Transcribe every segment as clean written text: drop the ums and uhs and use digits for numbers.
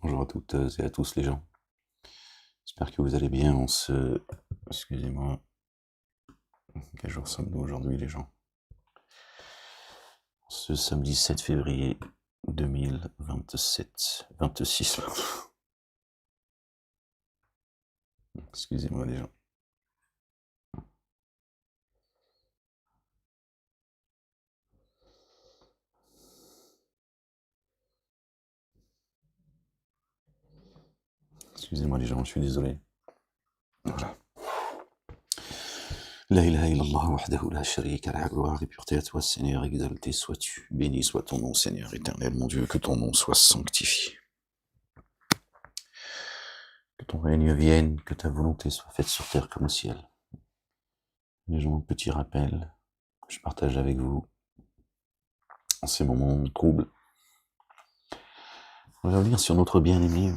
Bonjour à toutes et à tous les gens. J'espère que vous allez bien en ce... Excusez-moi. Quel jour sommes-nous aujourd'hui les gens? Ce samedi 7 février 2027... 26. Excusez-moi les gens. Excusez-moi les gens, je suis désolé. Voilà. La ilaha illallah wahdahu la sharika lah, gloire et pureté à toi Seigneur, exalté sois-tu, béni soit ton nom Seigneur éternel, mon Dieu, que ton nom soit sanctifié. Que ton règne vienne, que ta volonté soit faite sur terre comme au ciel. Les gens, petit rappel, je partage avec vous en ces moments troubles. On va revenir sur notre bien-aimé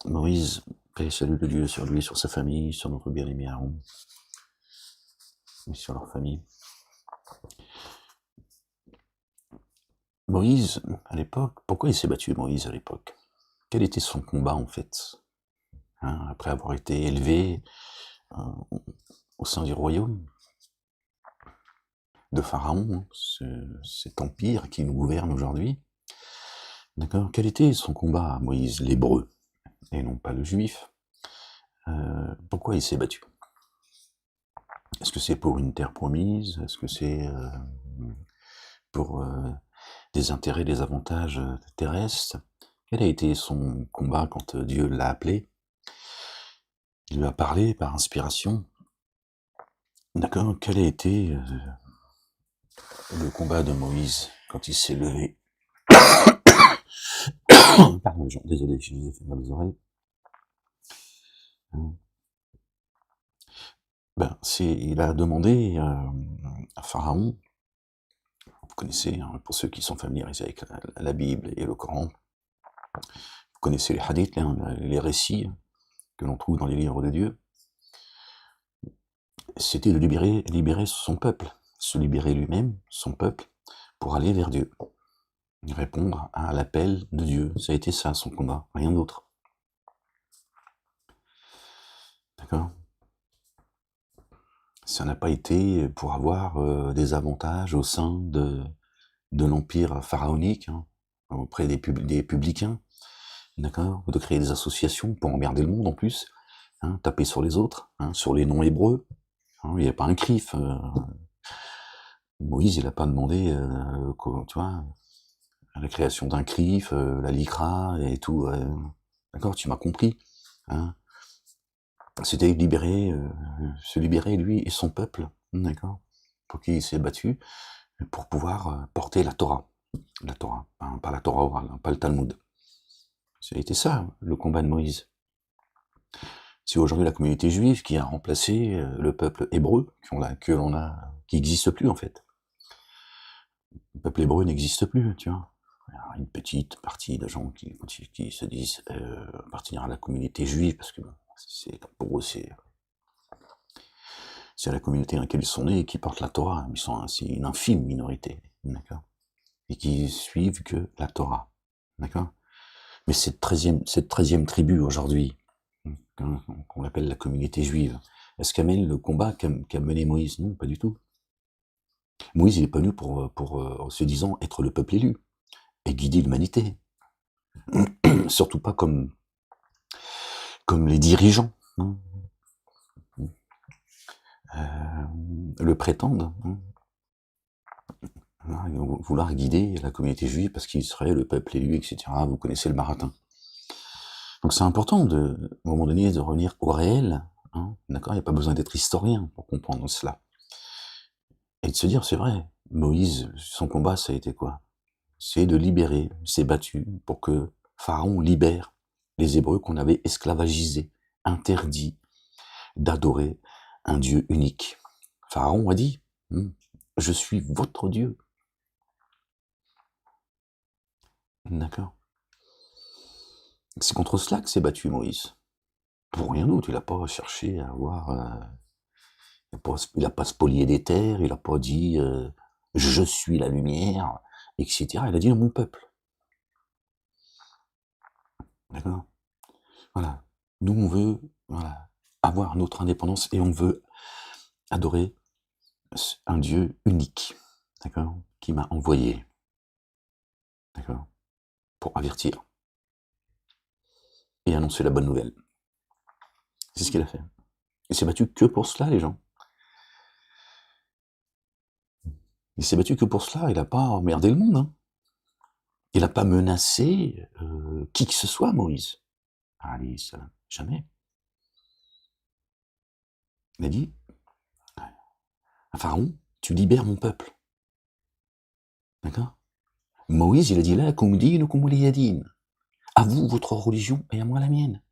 Moïse, paix et salut de Dieu sur lui, sur sa famille, sur notre bien-aimé Aaron, et sur leur famille. Moïse, à l'époque, pourquoi il s'est battu Moïse à l'époque? Quel était son combat en fait, après avoir été élevé au sein du royaume de Pharaon, cet empire qui nous gouverne aujourd'hui. D'accord. Quel était son combat à Moïse, l'hébreu, et non pas le juif? Pourquoi il s'est battu? Est-ce que c'est pour une terre promise? Est-ce que c'est pour des intérêts, des avantages terrestres? Quel a été son combat quand Dieu l'a appelé? Il lui a parlé par inspiration. D'accord. Quel a été le combat de Moïse quand il s'est levé? Pardon les gens, désolé, je vous ai fait mal aux oreilles. Il a demandé à Pharaon, vous connaissez, pour ceux qui sont familiarisés avec la Bible et le Coran, vous connaissez les hadiths, les récits que l'on trouve dans les livres de Dieu, c'était de libérer son peuple, se libérer lui-même, son peuple, pour aller vers Dieu, répondre à l'appel de Dieu. Ça a été ça son combat, rien d'autre. D'accord? Ça n'a pas été pour avoir des avantages au sein de l'empire pharaonique, auprès des publicains, d'accord, de créer des associations pour emmerder le monde en plus, taper sur les autres, sur les non-hébreux. Il n'y a pas un CRIF. Moïse, il n'a pas demandé, tu vois, la création d'un CRIF, la LICRA et tout. D'accord, tu m'as compris. C'était se libérer lui et son peuple, d'accord, pour qui il s'est battu, pour pouvoir porter la Torah. La Torah, pas la Torah orale, pas le Talmud. Ça a été ça, le combat de Moïse. C'est aujourd'hui la communauté juive qui a remplacé le peuple hébreu, qui n'existe plus en fait. Le peuple hébreu n'existe plus, tu vois. Il y a une petite partie de gens qui se disent appartenir à la communauté juive, parce que pour eux c'est la communauté dans laquelle ils sont nés et qui portent la Torah. C'est une infime minorité, d'accord, et qui suivent que la Torah, d'accord. Mais cette 13e tribu aujourd'hui, qu'on appelle la communauté juive, est-ce qu'elle mène le combat qu'a mené Moïse? Non, pas du tout. Moïse, il n'est pas venu pour se disant être le peuple élu et guider l'humanité. Surtout pas comme les dirigeants le prétendent. Vouloir guider la communauté juive parce qu'il serait le peuple élu, etc. Vous connaissez le baratin. Donc c'est important, à un moment donné, de revenir au réel. D'accord, il n'y a pas besoin d'être historien pour comprendre cela. Et de se dire, c'est vrai, Moïse, son combat, ça a été quoi? C'est de libérer, il s'est battu pour que Pharaon libère les Hébreux qu'on avait esclavagisés, interdits d'adorer un Dieu unique. Pharaon a dit, je suis votre Dieu. D'accord. C'est contre cela que s'est battu Moïse. Pour rien d'autre, il n'a pas cherché à avoir... il n'a pas spolié des terres, il n'a pas dit je suis la lumière, etc. Il a dit mon peuple. D'accord? Voilà. Nous, on veut, voilà, avoir notre indépendance et on veut adorer un Dieu unique, d'accord? Qui m'a envoyé, d'accord? Pour avertir et annoncer la bonne nouvelle. C'est ce qu'il a fait. Il s'est battu que pour cela, les gens. Il s'est battu que pour cela, il n'a pas emmerdé le monde, hein. Il n'a pas menacé qui que ce soit, Moïse. Allez, ça, jamais. Il a dit à Pharaon, tu libères mon peuple. D'accord? Moïse, il a dit là, à vous votre religion et à moi la mienne.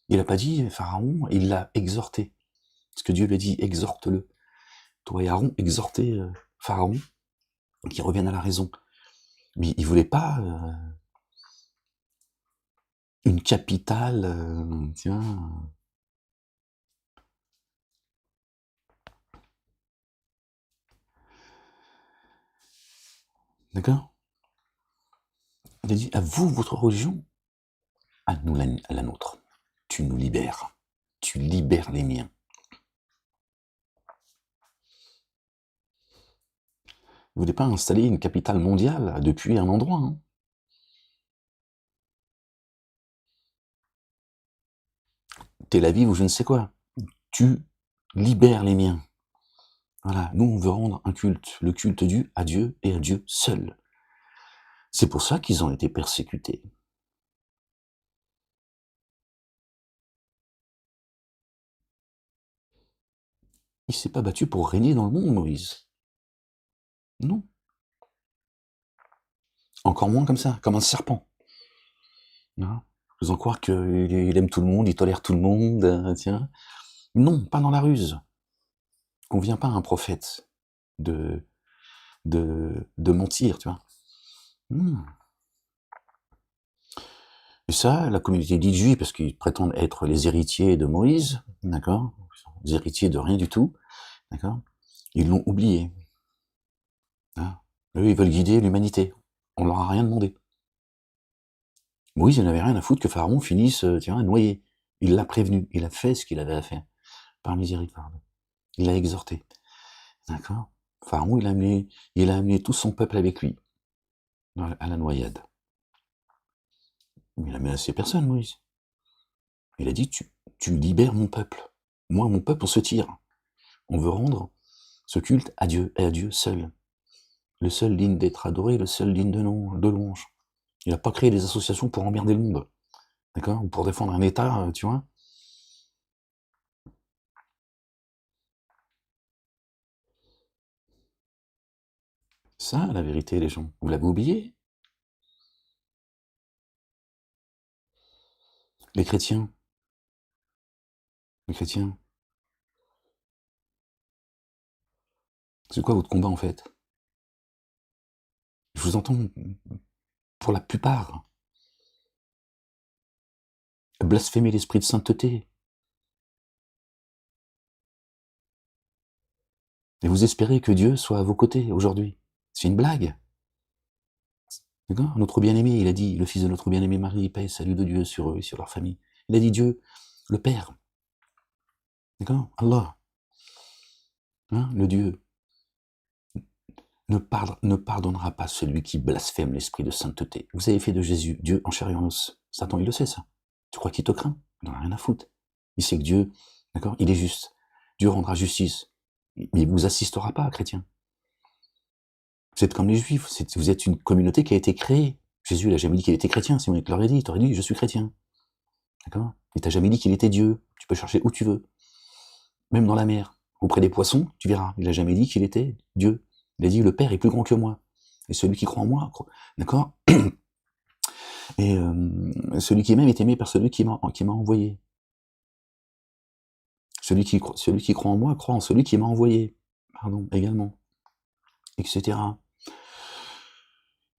Il n'a pas dit Pharaon, il l'a exhorté. Parce que Dieu lui a dit, exhorte-le. Toi et Aaron, exhortez Pharaon, qu'il revienne à la raison. Mais il voulait pas une capitale, tiens. D'accord? Il a dit, à vous votre religion, à nous la nôtre. Tu nous libères. Tu libères les miens. Vous ne voulez pas installer une capitale mondiale depuis un endroit, hein? Tel Aviv ou je ne sais quoi. Tu libères les miens. Voilà, nous on veut rendre un culte, le culte dû à Dieu et à Dieu seul. C'est pour ça qu'ils ont été persécutés. Il s'est pas battu pour régner dans le monde, Moïse. Non. Encore moins comme ça, comme un serpent. Hein, faisant croire qu'il aime tout le monde, il tolère tout le monde, tiens. Non, pas dans la ruse. Convient pas à un prophète de, de mentir, tu vois. Et ça, la communauté dite juive, parce qu'ils prétendent être les héritiers de Moïse, d'accord, les héritiers de rien du tout, d'accord, ils l'ont oublié. Hein. Eux, ils veulent guider l'humanité. On leur a rien demandé. Moïse, il n'avait rien à foutre que Pharaon finisse, noyé. Il l'a prévenu, il a fait ce qu'il avait à faire, par miséricorde. Il l'a exhorté, d'accord. Pharaon, il a amené tout son peuple avec lui, à la noyade. Mais il a menacé personne, Moïse. Il a dit, tu libères mon peuple. Moi, mon peuple, on se tire. On veut rendre ce culte à Dieu et à Dieu seul. Le seul digne d'être adoré, le seul digne de louange. Il n'a pas créé des associations pour emmerder le monde. D'accord? Ou pour défendre un État, tu vois. Ça, la vérité, les gens. Vous l'avez oublié? Les chrétiens. Les chrétiens. C'est quoi votre combat, en fait? Je vous entends, pour la plupart, blasphémer l'esprit de sainteté. Et vous espérez que Dieu soit à vos côtés aujourd'hui. C'est une blague. D'accord? Notre bien-aimé, il a dit, le fils de notre bien-aimé Marie, paix et salut de Dieu sur eux et sur leur famille. Il a dit Dieu, le Père. D'accord? Allah. Hein, le Dieu ne pardonnera pas celui qui blasphème l'esprit de sainteté. Vous avez fait de Jésus Dieu en chair et en os. Satan, il le sait, ça. Tu crois qu'il te craint? Il n'en a rien à foutre. Il sait que Dieu, d'accord, il est juste. Dieu rendra justice. Mais il ne vous assistera pas, chrétien. Vous êtes comme les Juifs. Vous êtes une communauté qui a été créée. Jésus, il n'a jamais dit qu'il était chrétien. Si on te l'aurait dit, il t'aurait dit, je suis chrétien. D'accord? Il t'a jamais dit qu'il était Dieu. Tu peux chercher où tu veux. Même dans la mer, auprès des poissons, tu verras. Il n'a jamais dit qu'il était Dieu. Il a dit, le Père est plus grand que moi. Et celui qui croit en moi, d'accord? Et celui qui m'aime est aimé par celui qui m'a envoyé. Celui qui croit en moi croit en celui qui m'a envoyé. Pardon, également. Etc.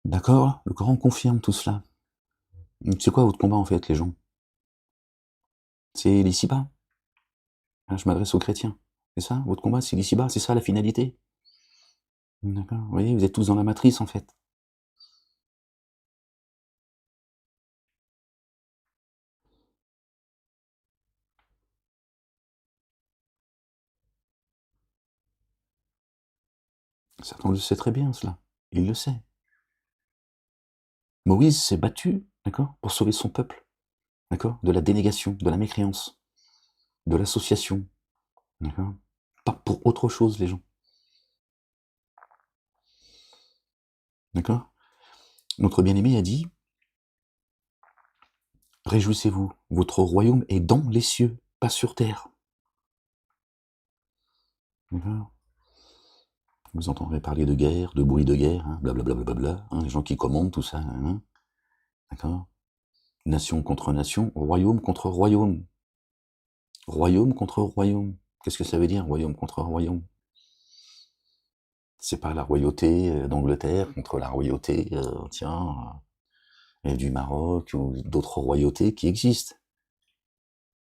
D'accord? Le Coran confirme tout cela. C'est quoi votre combat, en fait, les gens? C'est l'ici-bas. Je m'adresse aux chrétiens. C'est ça? Votre combat, c'est l'ici-bas? C'est ça, la finalité? D'accord? Vous voyez, vous êtes tous dans la matrice, en fait. Satan le sait très bien, cela. Il le sait. Moïse s'est battu, d'accord, pour sauver son peuple, d'accord, de la dénégation, de la mécréance, de l'association, d'accord, pas pour autre chose, les gens, d'accord. Notre bien-aimé a dit, réjouissez-vous, votre royaume est dans les cieux, pas sur terre. D'accord. Vous entendrez parler de guerre, de bruit de guerre, hein, blablabla, hein, les gens qui commandent tout ça, hein, d'accord. Nation contre nation, royaume contre royaume. Royaume contre royaume. Qu'est-ce que ça veut dire, royaume contre royaume? C'est pas la royauté d'Angleterre contre la royauté, du Maroc ou d'autres royautés qui existent.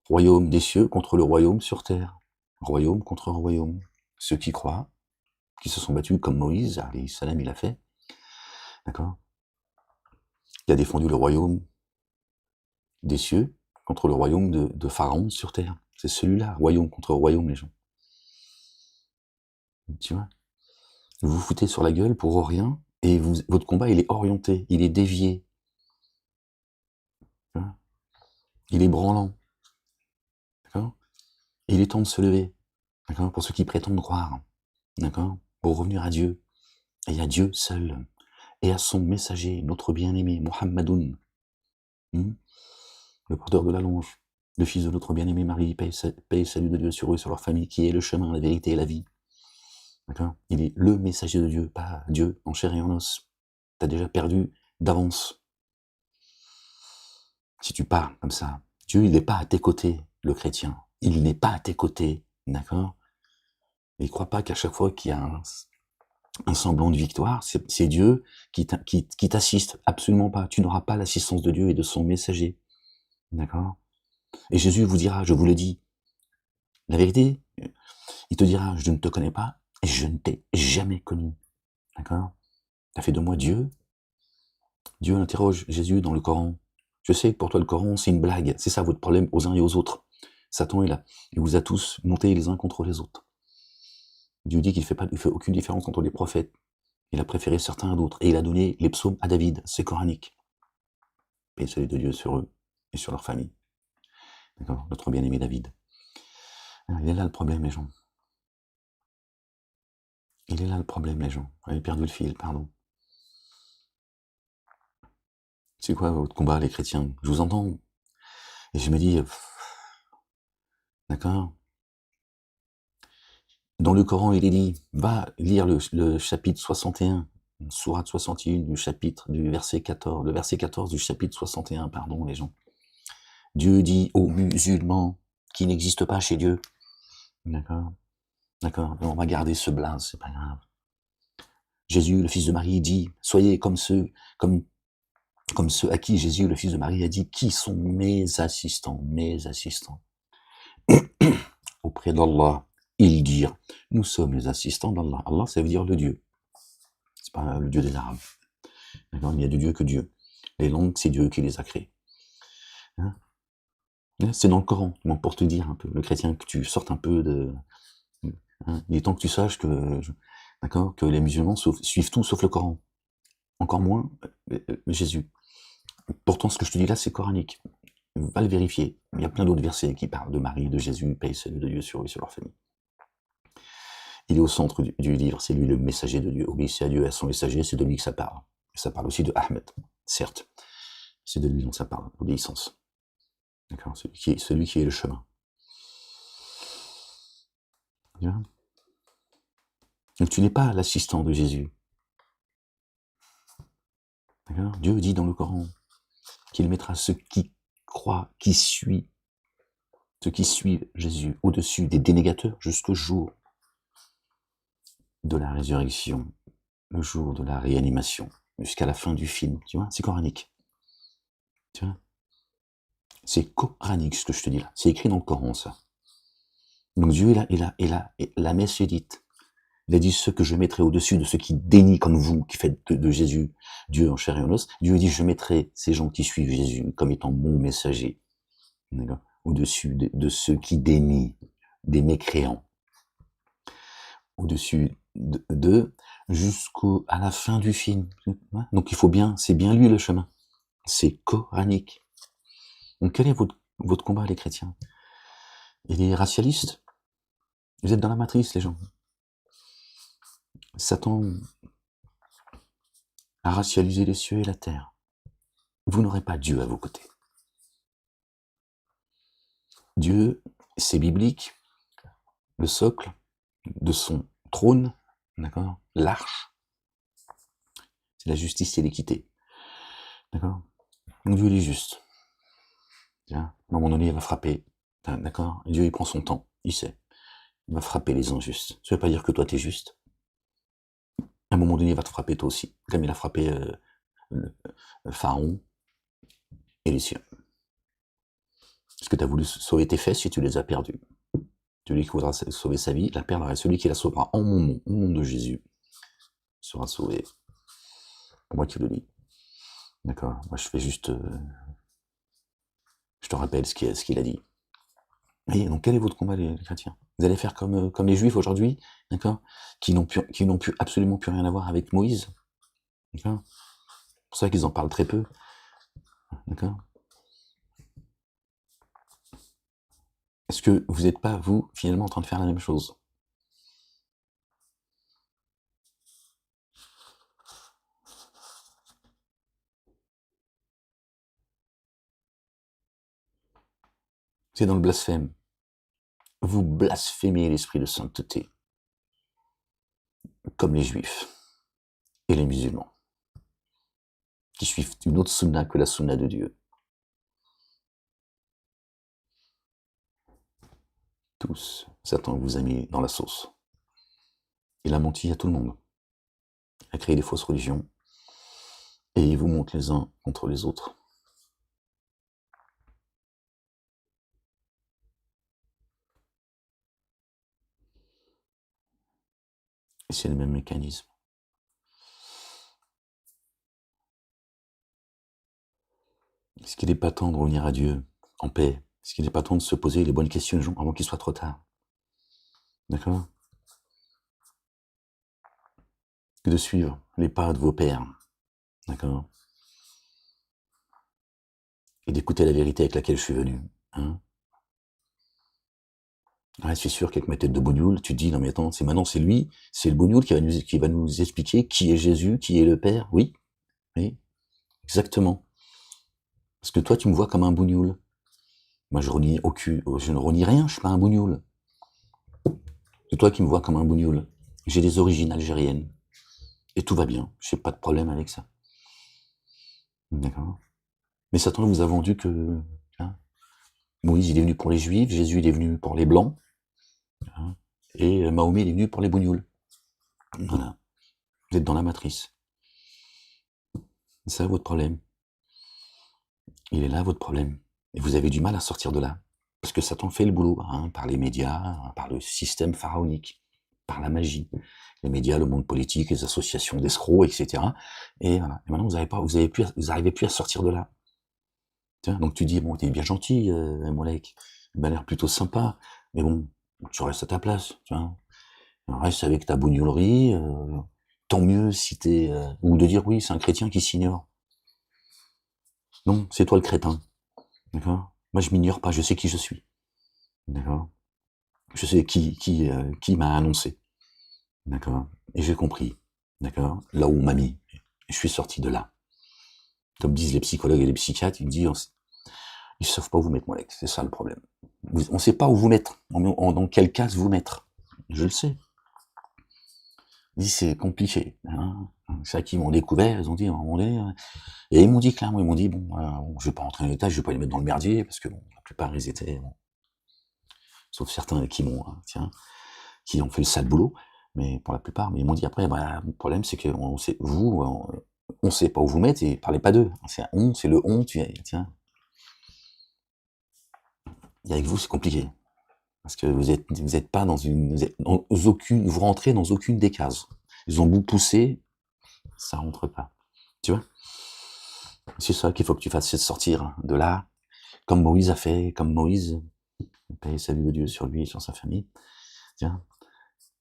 Royaume des cieux contre le royaume sur terre. Royaume contre royaume. Ceux qui croient, qui se sont battus comme Moïse, alayhi salam, il a fait, d'accord, qui a défendu le royaume des cieux contre le royaume de Pharaon sur terre. C'est celui-là, royaume contre royaume, les gens. Tu vois, vous vous foutez sur la gueule pour rien, et votre combat, il est orienté, il est dévié. Tu vois, il est branlant. D'accord. Il est temps de se lever. D'accord. Pour ceux qui prétendent croire. D'accord. Pour revenir à Dieu. Et à Dieu seul. Et à son messager, notre bien-aimé, Muhammadoun. Le porteur de la longe. Le fils de notre bien-aimé Marie, paix et salut de Dieu sur eux, sur leur famille, qui est le chemin, la vérité et la vie. D'accord. Il est le messager de Dieu, pas Dieu en chair et en os. T'as déjà perdu d'avance. Si tu parles comme ça, Dieu, il n'est pas à tes côtés, le chrétien. Il n'est pas à tes côtés, d'accord. Et crois pas qu'à chaque fois qu'il y a un semblant de victoire, c'est Dieu qui t'assiste. Absolument pas. Tu n'auras pas l'assistance de Dieu et de son messager, d'accord. Et Jésus vous dira, je vous le dis, la vérité, il te dira, je ne te connais pas et je ne t'ai jamais connu, d'accord. T'as fait de moi Dieu. Dieu interroge Jésus dans le Coran. Je sais que pour toi le Coran c'est une blague, c'est ça votre problème aux uns et aux autres. Satan est là, il vous a tous montés les uns contre les autres. Dieu dit qu'il fait aucune différence entre les prophètes. Il a préféré certains à d'autres, et il a donné les psaumes à David, c'est coranique. Paix et salut de Dieu sur eux et sur leur famille. D'accord, notre bien-aimé David. Il est là le problème, les gens. Il est là le problème, les gens. J'avais perdu le fil, pardon. C'est quoi votre combat, les chrétiens? Je vous entends. Et je me dis, d'accord. Dans le Coran, il est dit, va lire le chapitre 61, sourate 61 du verset 14, le verset 14 du chapitre 61, pardon, les gens. Dieu dit aux musulmans qui n'existent pas chez Dieu. D'accord. D'accord. On va garder ce blaze, c'est pas grave. Jésus, le fils de Marie, dit, soyez comme ceux à qui Jésus, le fils de Marie, a dit, qui sont mes assistants, auprès d'Allah. Ils dirent, nous sommes les assistants d'Allah. Allah, ça veut dire le Dieu. C'est pas le Dieu des Arabes. D'accord. Il n'y a de Dieu que Dieu. Les langues, c'est Dieu qui les a créées. Hein, c'est dans le Coran, pour te dire un peu, le chrétien, que tu sortes un peu de... Hein, il est temps que tu saches que, d'accord, que les musulmans suivent tout sauf le Coran. Encore moins Jésus. Pourtant, ce que je te dis là, c'est coranique. Va le vérifier. Il y a plein d'autres versets qui parlent de Marie, de Jésus, paix et salut de Dieu sur eux et sur leur famille. Il est au centre du livre, c'est lui le messager de Dieu. Obéissez à Dieu et à son messager, c'est de lui que ça parle. Et ça parle aussi de Ahmed, certes. C'est de lui dont ça parle, l'obéissance. D'accord, celui qui est le chemin. Bien. Donc tu n'es pas l'assistant de Jésus. D'accord. Dieu dit dans le Coran qu'il mettra ceux qui croient, ceux qui suivent Jésus au-dessus des dénégateurs jusqu'au jour de la résurrection, le jour de la réanimation, jusqu'à la fin du film. Tu vois, c'est coranique. Tu vois, c'est coranique ce que je te dis là. C'est écrit dans le Coran, ça. Donc Dieu et la messe est dite. Il a dit ceux que je mettrai au-dessus de ceux qui dénient comme vous, qui faites de Jésus Dieu en chair et en os. Dieu dit je mettrai ces gens qui suivent Jésus comme étant mon messager, au-dessus de ceux qui dénient, des mécréants. Au-dessus d'eux, jusqu'à la fin du film. Donc il faut bien, c'est bien lui le chemin. C'est coranique. Donc quel est votre combat, les chrétiens? Il est racialiste? Vous êtes dans la matrice, les gens. Satan a racialisé les cieux et la terre. Vous n'aurez pas Dieu à vos côtés. Dieu, c'est biblique, le socle de son trône, d'accord, l'arche, c'est la justice et l'équité, d'accord. Donc Dieu, il est juste. Tiens, à un moment donné, il va frapper, d'accord. Dieu, il prend son temps, il sait. Il va frapper les injustes. Ça ne veut pas dire que toi, tu es juste. À un moment donné, il va te frapper toi aussi, comme il a frappé le Pharaon et les siens. Parce que tu as voulu sauver tes fesses et tu les as perdus. Celui qui voudra sauver sa vie la perdra. Et celui qui la sauvera en mon nom, au nom de Jésus, sera sauvé. Pour moi qui le dis. D'accord. Moi, je fais juste... je te rappelle ce qu'il a dit. Et donc, quel est votre combat, les chrétiens? Vous allez faire comme les Juifs aujourd'hui, d'accord, qui n'ont plus absolument plus rien à voir avec Moïse. D'accord. C'est pour ça qu'ils en parlent très peu. D'accord. Est-ce que vous n'êtes pas, vous, finalement, en train de faire la même chose? C'est dans le blasphème. Vous blasphémez l'esprit de sainteté, comme les Juifs et les musulmans, qui suivent une autre sunna que la sunna de Dieu. Tous, Satan vous a mis dans la sauce. Il a menti à tout le monde. Il a créé des fausses religions. Et il vous monte les uns contre les autres. Et c'est le même mécanisme. Est-ce qu'il n'est pas temps de revenir à Dieu en paix? Est-ce qu'il n'est pas temps de se poser les bonnes questions avant qu'il soit trop tard? D'accord? Que de suivre les pas de vos pères. D'accord? Et d'écouter la vérité avec laquelle je suis venu. Hein? Ouais, je suis sûr qu'avec ma tête de bougnoule, tu te dis, non mais attends, c'est lui, c'est le bougnoule qui va nous expliquer qui est Jésus, qui est le Père. Oui, oui, exactement. Parce que toi, tu me vois comme un bougnoule. Moi, je ne renie rien, je suis pas un bougnoule. C'est toi qui me vois comme un bougnoule. J'ai des origines algériennes. Et tout va bien. J'ai pas de problème avec ça. D'accord. Mais Satan vous a vendu que hein, Moïse, il est venu pour les Juifs, Jésus, il est venu pour les Blancs, hein, et Mahomet, il est venu pour les bougnoules. Voilà. Vous êtes dans la matrice. C'est ça votre problème. Il est là votre problème. Et vous avez du mal à sortir de là. Parce que Satan fait le boulot, hein, par les médias, hein, par le système pharaonique, par la magie. Les médias, le monde politique, les associations d'escrocs, etc. Et voilà. Et maintenant, vous n'arrivez plus à sortir de là. Tiens, donc tu dis, bon, t'es bien gentil, Molek, il m'a l'air plutôt sympa, mais bon, tu restes à ta place, tu vois. Reste avec ta bougnolerie, tant mieux si t'es... ou de dire, oui, c'est un chrétien qui s'ignore. Non, c'est toi le crétin, d'accord? Moi, je m'ignore pas, je sais qui je suis, d'accord? Je sais qui m'a annoncé, d'accord? Et j'ai compris, d'accord? Là où on m'a mis, je suis sorti de là. Comme disent les psychologues et les psychiatres, ils disent, ils savent pas où vous mettre, Molek, c'est ça le problème. On ne sait pas où vous mettre, dans quelle case vous mettre. Je le sais. Ils disent c'est compliqué. Hein. C'est ça qu'ils m'ont découvert, ils ont dit à un moment donné. Et ils m'ont dit clairement, ils m'ont dit bon, je vais pas rentrer dans les détails, je vais pas les mettre dans le merdier, parce que bon, la plupart ils étaient, bon, sauf certains qui m'ont, qui ont fait le sale boulot, mais pour la plupart, mais ils m'ont dit après, le problème c'est que on sait, on sait pas où vous mettre et parlez pas d'eux. C'est le on, tiens. Et avec vous, c'est compliqué. Parce que vous êtes pas dans vous rentrez dans aucune des cases. Ils ont beau pousser, ça rentre pas. Tu vois? C'est ça qu'il faut que tu fasses, c'est de sortir de là, comme Moïse a fait, comme Moïse, paix et salut de Dieu sur lui et sur sa famille. Tiens,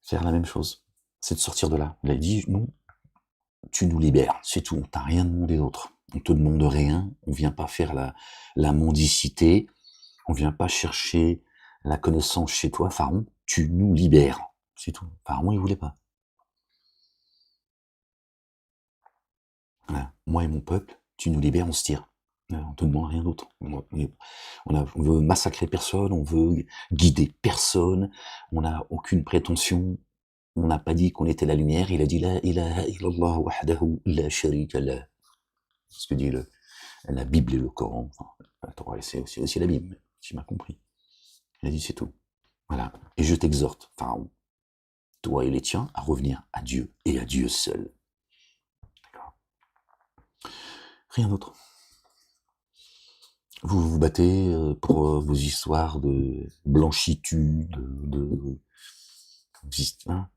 faire la même chose. c'est de sortir de là. Il a dit, non, tu nous libères, c'est tout, on t'a rien demandé d'autre. On te demande rien, on vient pas faire la mendicité, on vient pas chercher la connaissance chez toi, Pharaon, tu nous libères, c'est tout. Pharaon, il voulait pas. Voilà. Moi et mon peuple, tu nous libères, on se tire. On te demande rien d'autre. On veut massacrer personne, on veut guider personne, on n'a aucune prétention. On n'a pas dit qu'on était la lumière, il a dit la ilaha illallah wahdahu la sharika lah. C'est ce que dit la Bible et le Coran. Enfin, la Torah, c'est aussi la Bible, tu m'as compris. Il a dit c'est tout. Voilà. Et je t'exhorte, Pharaon, toi et les tiens, à revenir à Dieu et à Dieu seul. D'accord. Rien d'autre. Vous vous battez pour vos histoires de blanchitude, hein,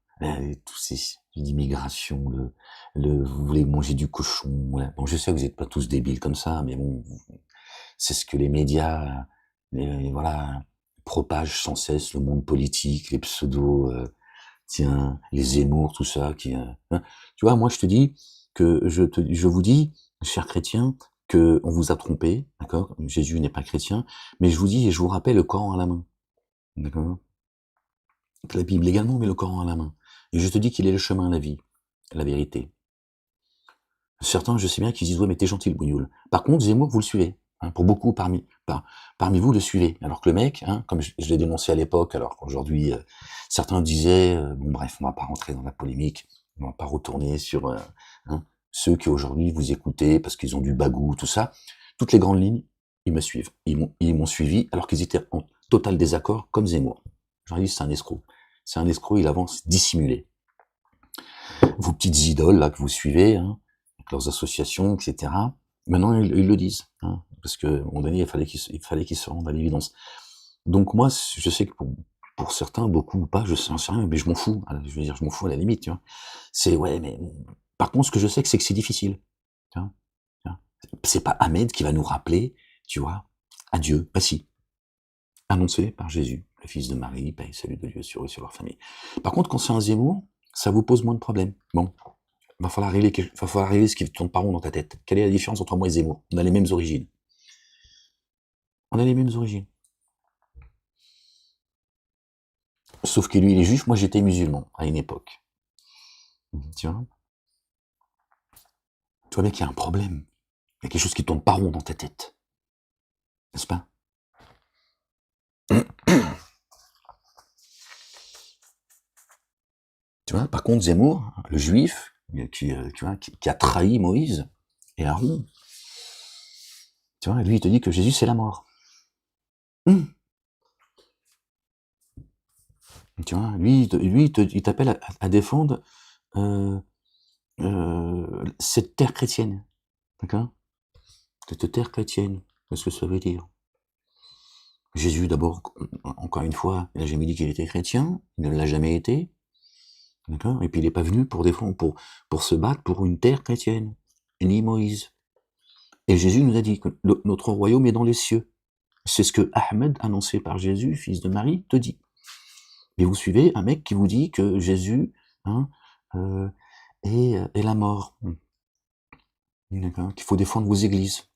tous ces d'immigration, vous voulez manger du cochon. Voilà. Bon, je sais que vous n'êtes pas tous débiles comme ça, mais bon, c'est ce que les médias, voilà, propagent sans cesse, le monde politique, les pseudos, tiens, les Zemmour, tout ça, hein. Tu vois, moi je te dis que je vous dis, chers chrétiens, que on vous a trompé, d'accord? Jésus n'est pas chrétien, mais je vous dis et je vous rappelle le Coran à la main, d'accord? La Bible également, mais le Coran à la main. Et je te dis qu'il est le chemin, la vie, la vérité. Certains, je sais bien qu'ils disent, ouais, mais t'es gentil, le bougnoul. Par contre, Zemmour, vous le suivez. Hein, pour beaucoup parmi vous, le suivez. Alors que le mec, hein, comme je l'ai dénoncé à l'époque, alors qu'aujourd'hui, certains disaient, bon bref, on va pas rentrer dans la polémique, on va pas retourner sur hein, ceux qui aujourd'hui vous écoutez parce qu'ils ont du bagou, tout ça. Toutes les grandes lignes, ils me suivent. Ils m'ont suivi alors qu'ils étaient en total désaccord, comme Zemmour. J'aurais dit, c'est un escroc. C'est un escroc, il avance dissimulé. Vos petites idoles là que vous suivez, hein, avec leurs associations, etc. Maintenant, ils le disent, hein, parce que à un moment donné, il fallait qu'ils se rendent à l'évidence. Donc moi, je sais que pour certains, beaucoup ou pas, je sais rien, mais je m'en fous. Je veux dire, je m'en fous à la limite, tu vois. C'est ouais, mais par contre, ce que je sais, c'est que c'est difficile. Tu vois, tu vois. C'est pas Ahmed qui va nous rappeler, tu vois, à Dieu. Bah si, annoncé par Jésus, le fils de Marie, paix et salut de Dieu sur eux, sur leur famille. Par contre, quand c'est un Zemmour, ça vous pose moins de problèmes. Bon, va falloir régler ce qui ne tourne pas rond dans ta tête. Quelle est la différence entre moi et Zemmour? On a les mêmes origines. On a les mêmes origines. Sauf que lui, il est juif, moi j'étais musulman, à une époque. Tu vois? Tu vois bien qu'il y a un problème. Il y a quelque chose qui tourne pas rond dans ta tête. N'est-ce pas? Tu vois, par contre, Zemmour, le juif, tu vois, qui a trahi Moïse et Aaron, tu vois, lui, il te dit que Jésus, c'est la mort. Tu vois, lui, il t'appelle à défendre cette terre chrétienne. D'accord? Cette terre chrétienne. Qu'est-ce que ça veut dire? Jésus, d'abord, encore une fois, il n'a jamais dit qu'il était chrétien, il ne l'a jamais été. D'accord? Et puis il n'est pas venu pour défendre, pour se battre pour une terre chrétienne, ni Moïse. Et Jésus nous a dit que notre royaume est dans les cieux. C'est ce que Ahmed, annoncé par Jésus, fils de Marie, te dit. Mais vous suivez un mec qui vous dit que Jésus hein, est la mort. D'accord? Qu'il faut défendre vos églises.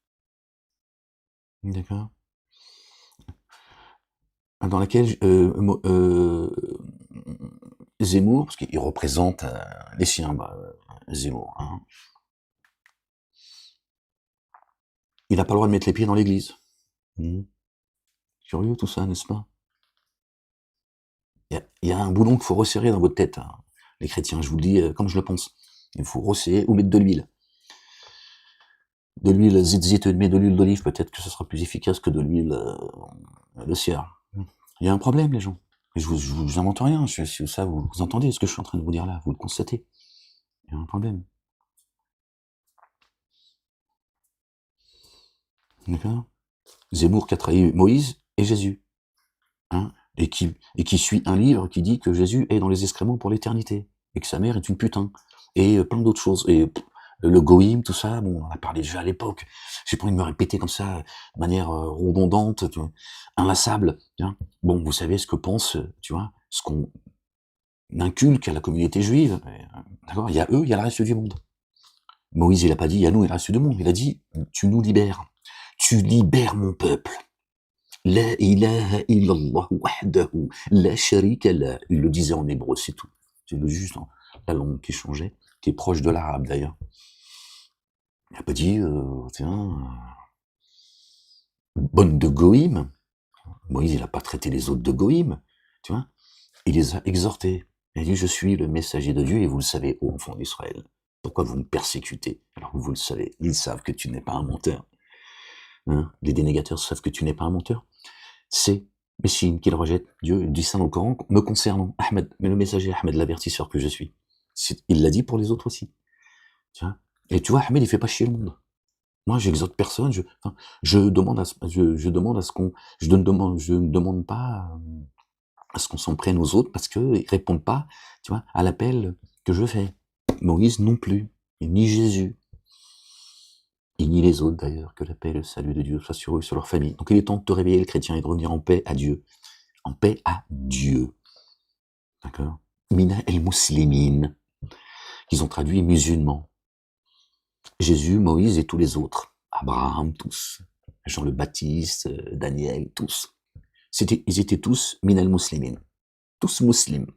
D'accord? Dans laquelle Zemmour, parce qu'il représente les siens, Zemmour, hein, il n'a pas le droit de mettre les pieds dans l'église. Curieux tout ça, n'est-ce pas? Il y a un boulon qu'il faut resserrer dans votre tête, hein, les chrétiens, je vous le dis comme je le pense. Il faut resserrer ou mettre de l'huile. De l'huile mais de l'huile d'olive, peut-être que ce sera plus efficace que de l'huile de cire. Il y a un problème, les gens. Je vous invente rien, ça, vous entendez ce que je suis en train de vous dire là, vous le constatez. Il y a un problème. D'accord? Zemmour qui a trahi Moïse et Jésus. Hein, et qui suit un livre qui dit que Jésus est dans les excréments pour l'éternité. Et que sa mère est une putain. Et plein d'autres choses. Et le goïm, tout ça, bon, on en a parlé déjà à l'époque. J'ai pas envie de me répéter comme ça, de manière redondante, tu vois, inlassable. Hein. Bon, vous savez ce que pense, tu vois, ce qu'on n'inculque à la communauté juive. D'accord? Il y a eux, il y a le reste du monde. Moïse, il a pas dit, il y a nous et le reste du monde. Il a dit, tu nous libères. Tu libères mon peuple. La ilaha illallah wahdahu la sharika la. Il le disait en hébreu, c'est tout. C'est juste la langue qui changeait, qui est proche de l'arabe d'ailleurs. Il n'a pas dit, tiens, bonne de goïm. Moïse, il n'a pas traité les autres de goïm, tu vois. Il les a exhortés. Il a dit, je suis le messager de Dieu et vous le savez, ô enfants d'Israël. Pourquoi vous me persécutez alors que vous le savez? Ils savent que tu n'es pas un menteur. Hein, les dénégateurs savent que tu n'es pas un menteur. C'est Messim qu'il rejette. Dieu dit ça dans le Coran, me concernant, Ahmed, mais le messager Ahmed, l'avertisseur que je suis. Il l'a dit pour les autres aussi. Tu vois. Et tu vois, Ahmed, il fait pas chier le monde. Moi, j'exhorte personne. Je demande à ce qu'on, je ne demande pas à ce qu'on s'en prenne aux autres parce qu'ils répondent pas, tu vois, à l'appel que je fais. Moïse non plus, et ni Jésus, et ni les autres d'ailleurs, que la paix et le salut de Dieu soient sur eux, sur leur famille. Donc il est temps de te réveiller, le chrétien, et de revenir en paix à Dieu. En paix à Dieu. D'accord? Mina el muslimin, qu'ils ont traduit musulmans. Jésus, Moïse et tous les autres. Abraham, tous. Jean le Baptiste, Daniel, tous. Ils étaient tous min al muslimin. Tous musulmans.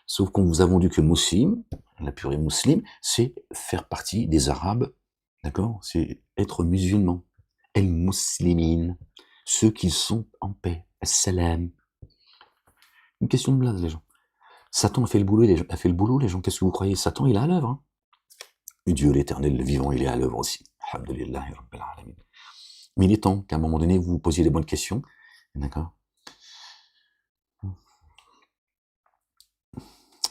Sauf qu'on vous a vendu que muslim, la purée musulmane, c'est faire partie des Arabes, d'accord? C'est être musulman. El muslimin, ceux qui sont en paix. As-salam. Une question de blase, les gens. Satan a fait le boulot, les gens. Qu'est-ce que vous croyez? Satan, il est à l'œuvre. Hein, et Dieu, l'éternel, le vivant, il est à l'œuvre aussi. Alhamdulillah, rabbil alamin. Mais il est temps qu'à un moment donné, vous vous posiez les bonnes questions. D'accord?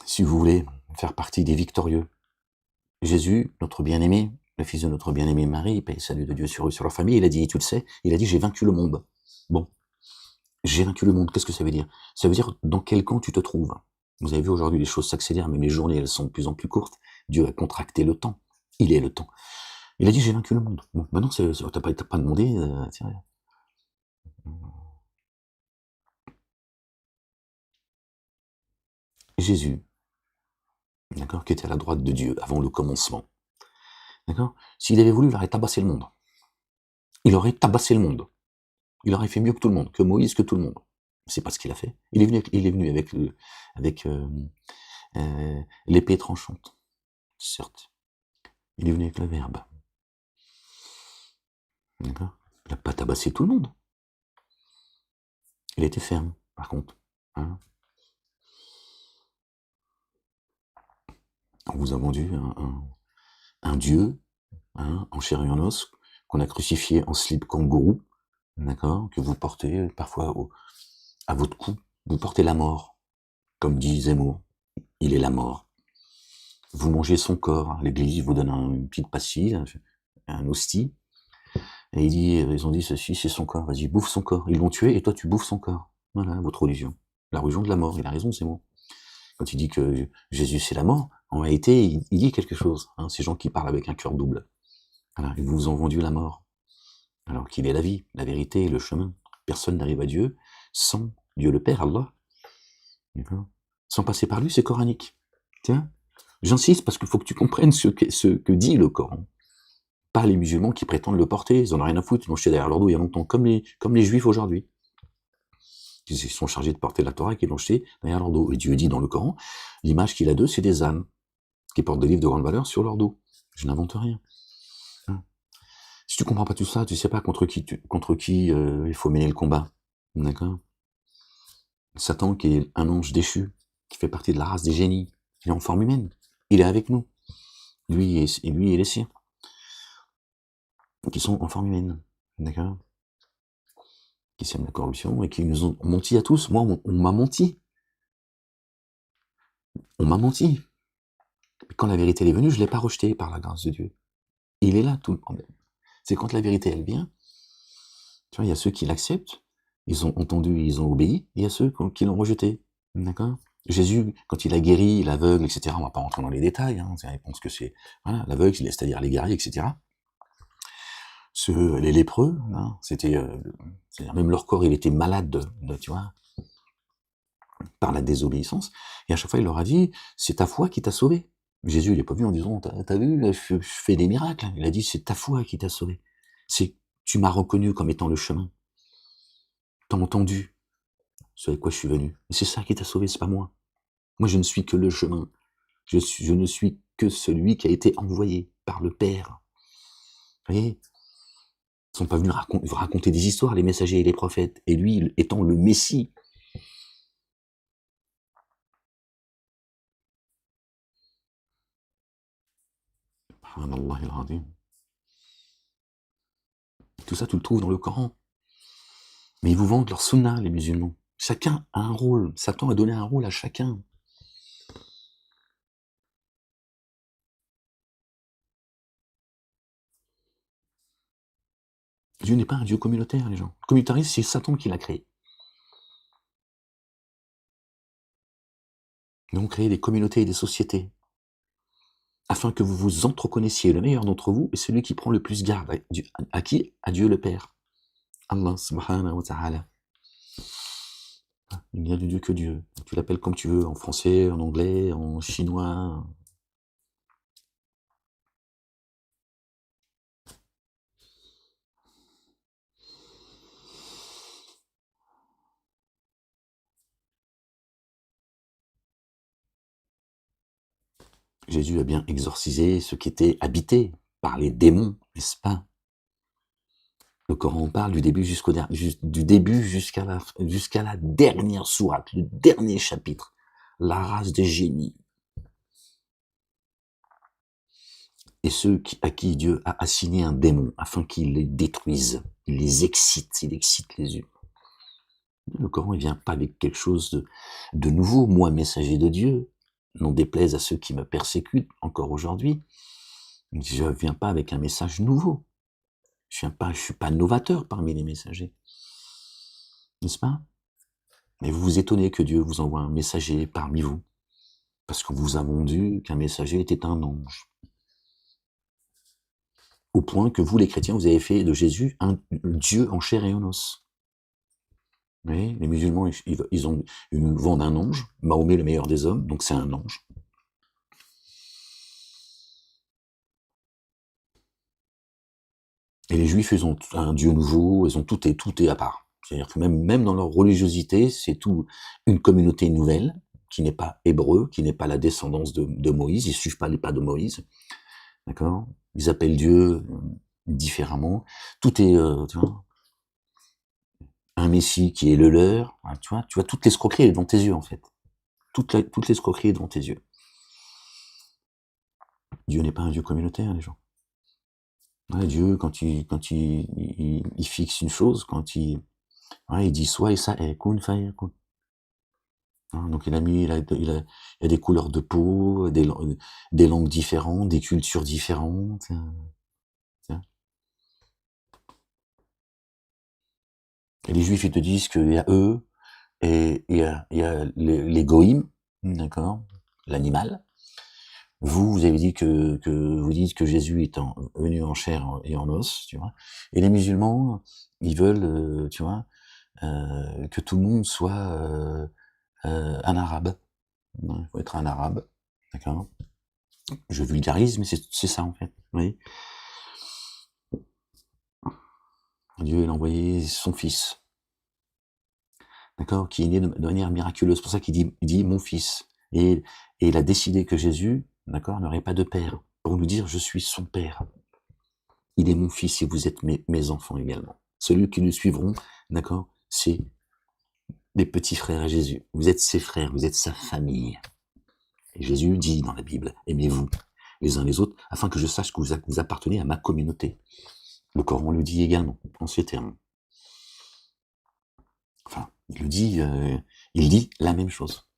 Si vous voulez faire partie des victorieux, Jésus, notre bien-aimé, le fils de notre bien-aimé Marie, paix et salut de Dieu sur eux, sur leur famille, il a dit, tu le sais, il a dit, j'ai vaincu le monde. Bon, j'ai vaincu le monde, qu'est-ce que ça veut dire? Ça veut dire dans quel camp tu te trouves. Vous avez vu aujourd'hui, les choses s'accélèrent, mais mes journées, elles sont de plus en plus courtes. Dieu a contracté le temps. Il est le temps. Il a dit, j'ai vaincu le monde. Bon, maintenant, t'as pas demandé, tiens. Jésus, d'accord, qui était à la droite de Dieu avant le commencement. D'accord? S'il avait voulu, il aurait tabassé le monde. Il aurait tabassé le monde. Il aurait fait mieux que tout le monde, que Moïse, que tout le monde. C'est pas ce qu'il a fait. Il est venu avec l'épée tranchante, certes. Il est venu avec le verbe. D'accord? Il n'a pas tabassé tout le monde. Il était ferme, par contre. Hein? On vous a vendu un dieu, hein, en chair et en os, qu'on a crucifié en slip kangourou, d'accord, que vous portez parfois à votre cou. Vous portez la mort, comme dit Zemmour. Il est la mort. Vous mangez son corps. L'église vous donne une petite pastille, un hostie, et ils ont dit ceci, c'est son corps. Vas-y, bouffe son corps. Ils l'ont tué et toi tu bouffes son corps. Voilà, votre religion. La religion de la mort. Il a raison, Zemmour. Quand il dit que Jésus c'est la mort, en réalité, il dit quelque chose. Hein, ces gens qui parlent avec un cœur double. Voilà, ils vous ont vendu la mort. Alors qu'il est la vie, la vérité et le chemin. Personne n'arrive à Dieu sans Dieu le Père, Allah. D'accord? Sans passer par lui, c'est coranique. Tiens, j'insiste parce qu'il faut que tu comprennes ce que dit le Coran. Pas les musulmans qui prétendent le porter, ils en ont rien à foutre, ils l'ont jeté derrière leur dos il y a longtemps, comme les juifs aujourd'hui. Ils sont chargés de porter la Torah et qui l'ont jeté derrière leur dos. Et Dieu dit dans le Coran, l'image qu'il a d'eux, c'est des ânes, qui portent des livres de grande valeur sur leur dos. Je n'invente rien. Hein. Si tu comprends pas tout ça, tu sais pas contre qui il faut mener le combat. D'accord? Satan, qui est un ange déchu, qui fait partie de la race des génies, il est en forme humaine. Il est avec nous. Lui et les siens. Qui sont en forme humaine. D'accord? Qui sèment la corruption et qui nous ont menti à tous. Moi, on m'a menti. On m'a menti. Quand la vérité est venue, je ne l'ai pas rejetée par la grâce de Dieu. Il est là tout le problème. C'est quand la vérité, elle vient, tu vois, il y a ceux qui l'acceptent, ils ont entendu, ils ont obéi, et il y a ceux qui l'ont rejeté. D'accord? Jésus, quand il a guéri l'aveugle, etc., on va pas rentrer dans les détails, hein, c'est la réponse que c'est, voilà, l'aveugle, c'est-à-dire les guerriers, etc. Les lépreux, hein, c'était, c'est-à-dire même leur corps, il était malade, tu vois. par la désobéissance, et à chaque fois il leur a dit, c'est ta foi qui t'a sauvé. Jésus, il n'est pas venu en disant, t'as vu, là, je fais des miracles. Il a dit, c'est ta foi qui t'a sauvé. C'est, tu m'as reconnu comme étant le chemin. T'as entendu ce avec quoi je suis venu. Et c'est ça qui t'a sauvé, c'est pas moi. Moi, je ne suis que le chemin. Je ne suis que celui qui a été envoyé par le Père. Vous voyez, ils sont pas venus raconter des histoires, les messagers et les prophètes. Et lui, étant le Messie, subhanallah al-azim. Tout ça, tu le trouves dans le Coran. Mais ils vous vendent leur sunna, les musulmans. Chacun a un rôle. Satan a donné un rôle à chacun. Dieu n'est pas un Dieu communautaire, les gens. Le communautarisme, c'est Satan qui l'a créé. Nous avons créé des communautés et des sociétés afin que vous vous entreconnaissiez. Le meilleur d'entre vous est celui qui prend le plus garde. À qui? À Dieu le Père. Allah subhanahu wa ta'ala. Il n'y a de Dieu que Dieu. Tu l'appelles comme tu veux, en français, en anglais, en chinois. Jésus a bien exorcisé ce qui était habité par les démons, n'est-ce pas? Le Coran parle du début jusqu'à la dernière sourate, le dernier chapitre, la race des génies. Et ceux à qui Dieu a assigné un démon afin qu'il les détruise, il les excite, il excite les yeux. Le Coran ne vient pas avec quelque chose de nouveau. Moi, messager de Dieu, n'en déplaise à ceux qui me persécutent encore aujourd'hui, je ne viens pas avec un message nouveau. Je ne suis pas novateur parmi les messagers. N'est-ce pas? Mais vous vous étonnez que Dieu vous envoie un messager parmi vous, parce que vous avez vendu qu'un messager était un ange. Au point que vous, les chrétiens, vous avez fait de Jésus un Dieu en chair et en os. Oui, les musulmans, ils nous vendent un ange, Mahomet le meilleur des hommes, donc c'est un ange. Et les juifs, ils ont un Dieu nouveau, ils ont tout est à part. C'est-à-dire que même dans leur religiosité, c'est tout une communauté nouvelle, qui n'est pas hébreu, qui n'est pas la descendance de Moïse, ils suivent pas les pas de Moïse, d'accord? Ils appellent Dieu différemment. Tout est, tu vois, un Messie qui est le leur, hein, tu vois toute l'escroquerie est devant tes yeux, en fait. Toute l'escroquerie est devant tes yeux. Dieu n'est pas un Dieu communautaire, les gens. Ouais, Dieu, quand il fixe une chose, il dit soit et ça est, kun fayakun. Hein, donc il a des couleurs de peau, des langues différentes, des cultures différentes. Tiens. Et les Juifs, ils te disent qu'il y a eux, et il y a les goïms, d'accord, l'animal. Vous avez dit vous dites que Jésus est venu en chair et en os, tu vois. Et les musulmans, ils veulent, tu vois, que tout le monde soit un arabe. Il faut être un arabe, d'accord. Je vulgarise, mais c'est ça en fait. Vous voyez, Dieu il a envoyé son fils, d'accord, qui est né de manière miraculeuse. C'est pour ça il dit mon fils. Et il a décidé que Jésus, d'accord, n'aurait pas de père, pour nous dire je suis son père. Il est mon fils et vous êtes mes enfants également. Celui qui nous suivront, d'accord, c'est des petits frères à Jésus. Vous êtes ses frères, vous êtes sa famille. Et Jésus dit dans la Bible, aimez-vous les uns les autres, afin que je sache que vous appartenez à ma communauté. Le Coran le dit également, en ces termes. Enfin, il dit la même chose.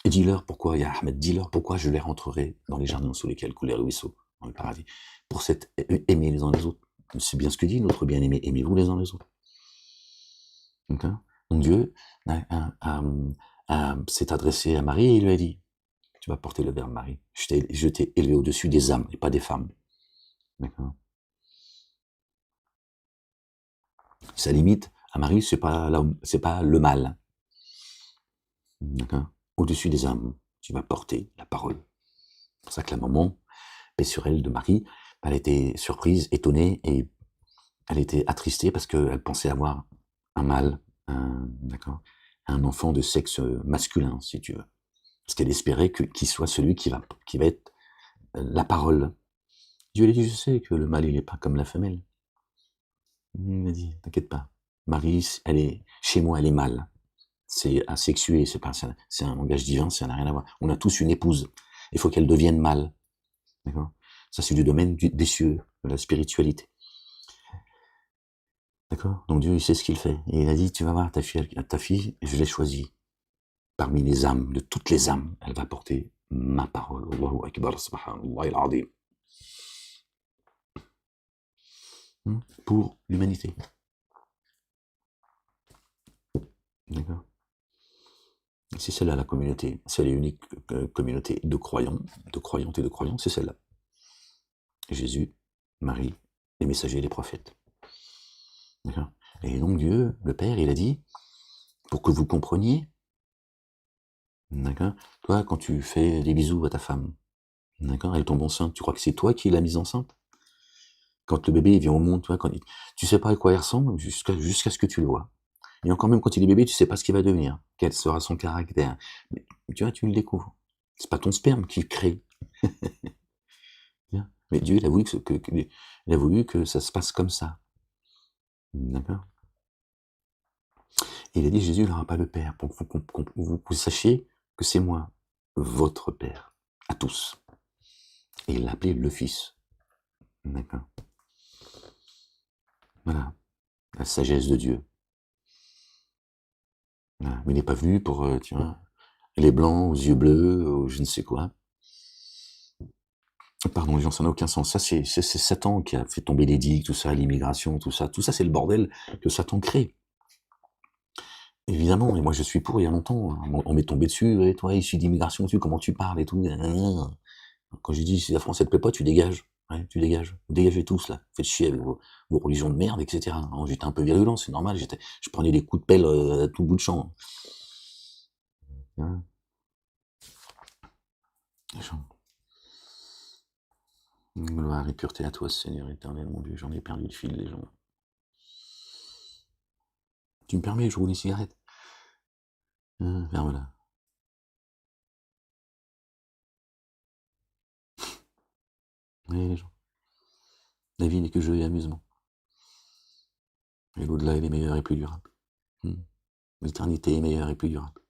Et dis-leur pourquoi, ya Ahmed, dis-leur pourquoi je les rentrerai dans les jardins sous lesquels coulent les ruisseaux, dans le paradis. Pour aimer les uns les autres. C'est bien ce que dit notre bien-aimé, aimez-vous les uns les autres. Okay. Donc Dieu s'est adressé à Marie et il lui a dit, tu vas porter le verbe Marie. Je t'ai élevé au-dessus des âmes et pas des femmes. D'accord. Sa limite à Marie, c'est pas le mal. d'accord? Au-dessus des âmes, tu vas porter la parole. C'est pour ça que la maman, paix sur elle, de Marie, elle était surprise, étonnée, et elle était attristée parce qu'elle pensait avoir un mâle, d'accord? Un enfant de sexe masculin, si tu veux. Parce qu'elle espérait qu'il soit celui qui va être la parole. Dieu lui a dit, je sais que le mâle, il n'est pas comme la femelle. Il m'a dit, t'inquiète pas. Marie, chez moi, elle est mâle. C'est asexué, c'est un langage divin, ça n'a rien à voir. On a tous une épouse. Il faut qu'elle devienne mâle. D'accord? Ça, c'est du domaine des cieux, de la spiritualité. D'accord? Donc Dieu, il sait ce qu'il fait. Et il a dit, tu vas voir, ta fille, je l'ai choisie. Parmi les âmes, de toutes les âmes, elle va porter ma parole. Allahu Akbar, subhanallah al-azim. Pour l'humanité. D'accord? C'est celle-là la communauté. C'est l'unique communauté de croyants, de croyantes et de croyants, c'est celle-là. Jésus, Marie, les messagers et les prophètes. D'accord? Et donc Dieu, le Père, il a dit, pour que vous compreniez, d'accord? Toi, quand tu fais des bisous à ta femme, d'accord? Elle tombe enceinte, tu crois que c'est toi qui l'as mise enceinte? Quand le bébé il vient au monde, tu sais pas à quoi il ressemble jusqu'à ce que tu le vois. Et encore même quand il est bébé, tu sais pas ce qu'il va devenir, quel sera son caractère. Mais, tu vois, tu le découvres. C'est pas ton sperme qui crée. Mais Dieu, il a voulu il a voulu que ça se passe comme ça. D'accord? Et il a dit, Jésus n'aura pas le Père, pour que vous sachiez que c'est moi, votre Père, à tous. Et il l'a appelé le Fils. D'accord? Voilà, la sagesse de Dieu. Voilà. Mais il n'est pas venu pour, tu vois, les blancs aux yeux bleus, ou je ne sais quoi. Pardon, les gens, ça n'a aucun sens. Ça, c'est Satan qui a fait tomber l'édicte, tout ça, l'immigration, tout ça. Tout ça, c'est le bordel que Satan crée. Évidemment, et moi je suis pour il y a longtemps. On m'est tombé dessus, et toi, issu d'immigration, comment tu parles et tout. Quand j'ai dit, si la France ne te plaît pas, tu dégages. Ouais, tu dégages. Vous dégagez tous, là. Faites chier avec vos religions de merde, etc. Alors, j'étais un peu virulent, c'est normal. Je prenais des coups de pelle à tout bout de champ. Hein. Gloire et pureté à toi, Seigneur éternel, mon Dieu. J'en ai perdu le fil, les gens. Tu me permets, je roule une cigarette. Ferme-la. Oui, les gens. La vie n'est que jeu et amusement. Et l'au-delà, il est meilleur et plus durable. L'éternité est meilleure et plus durable.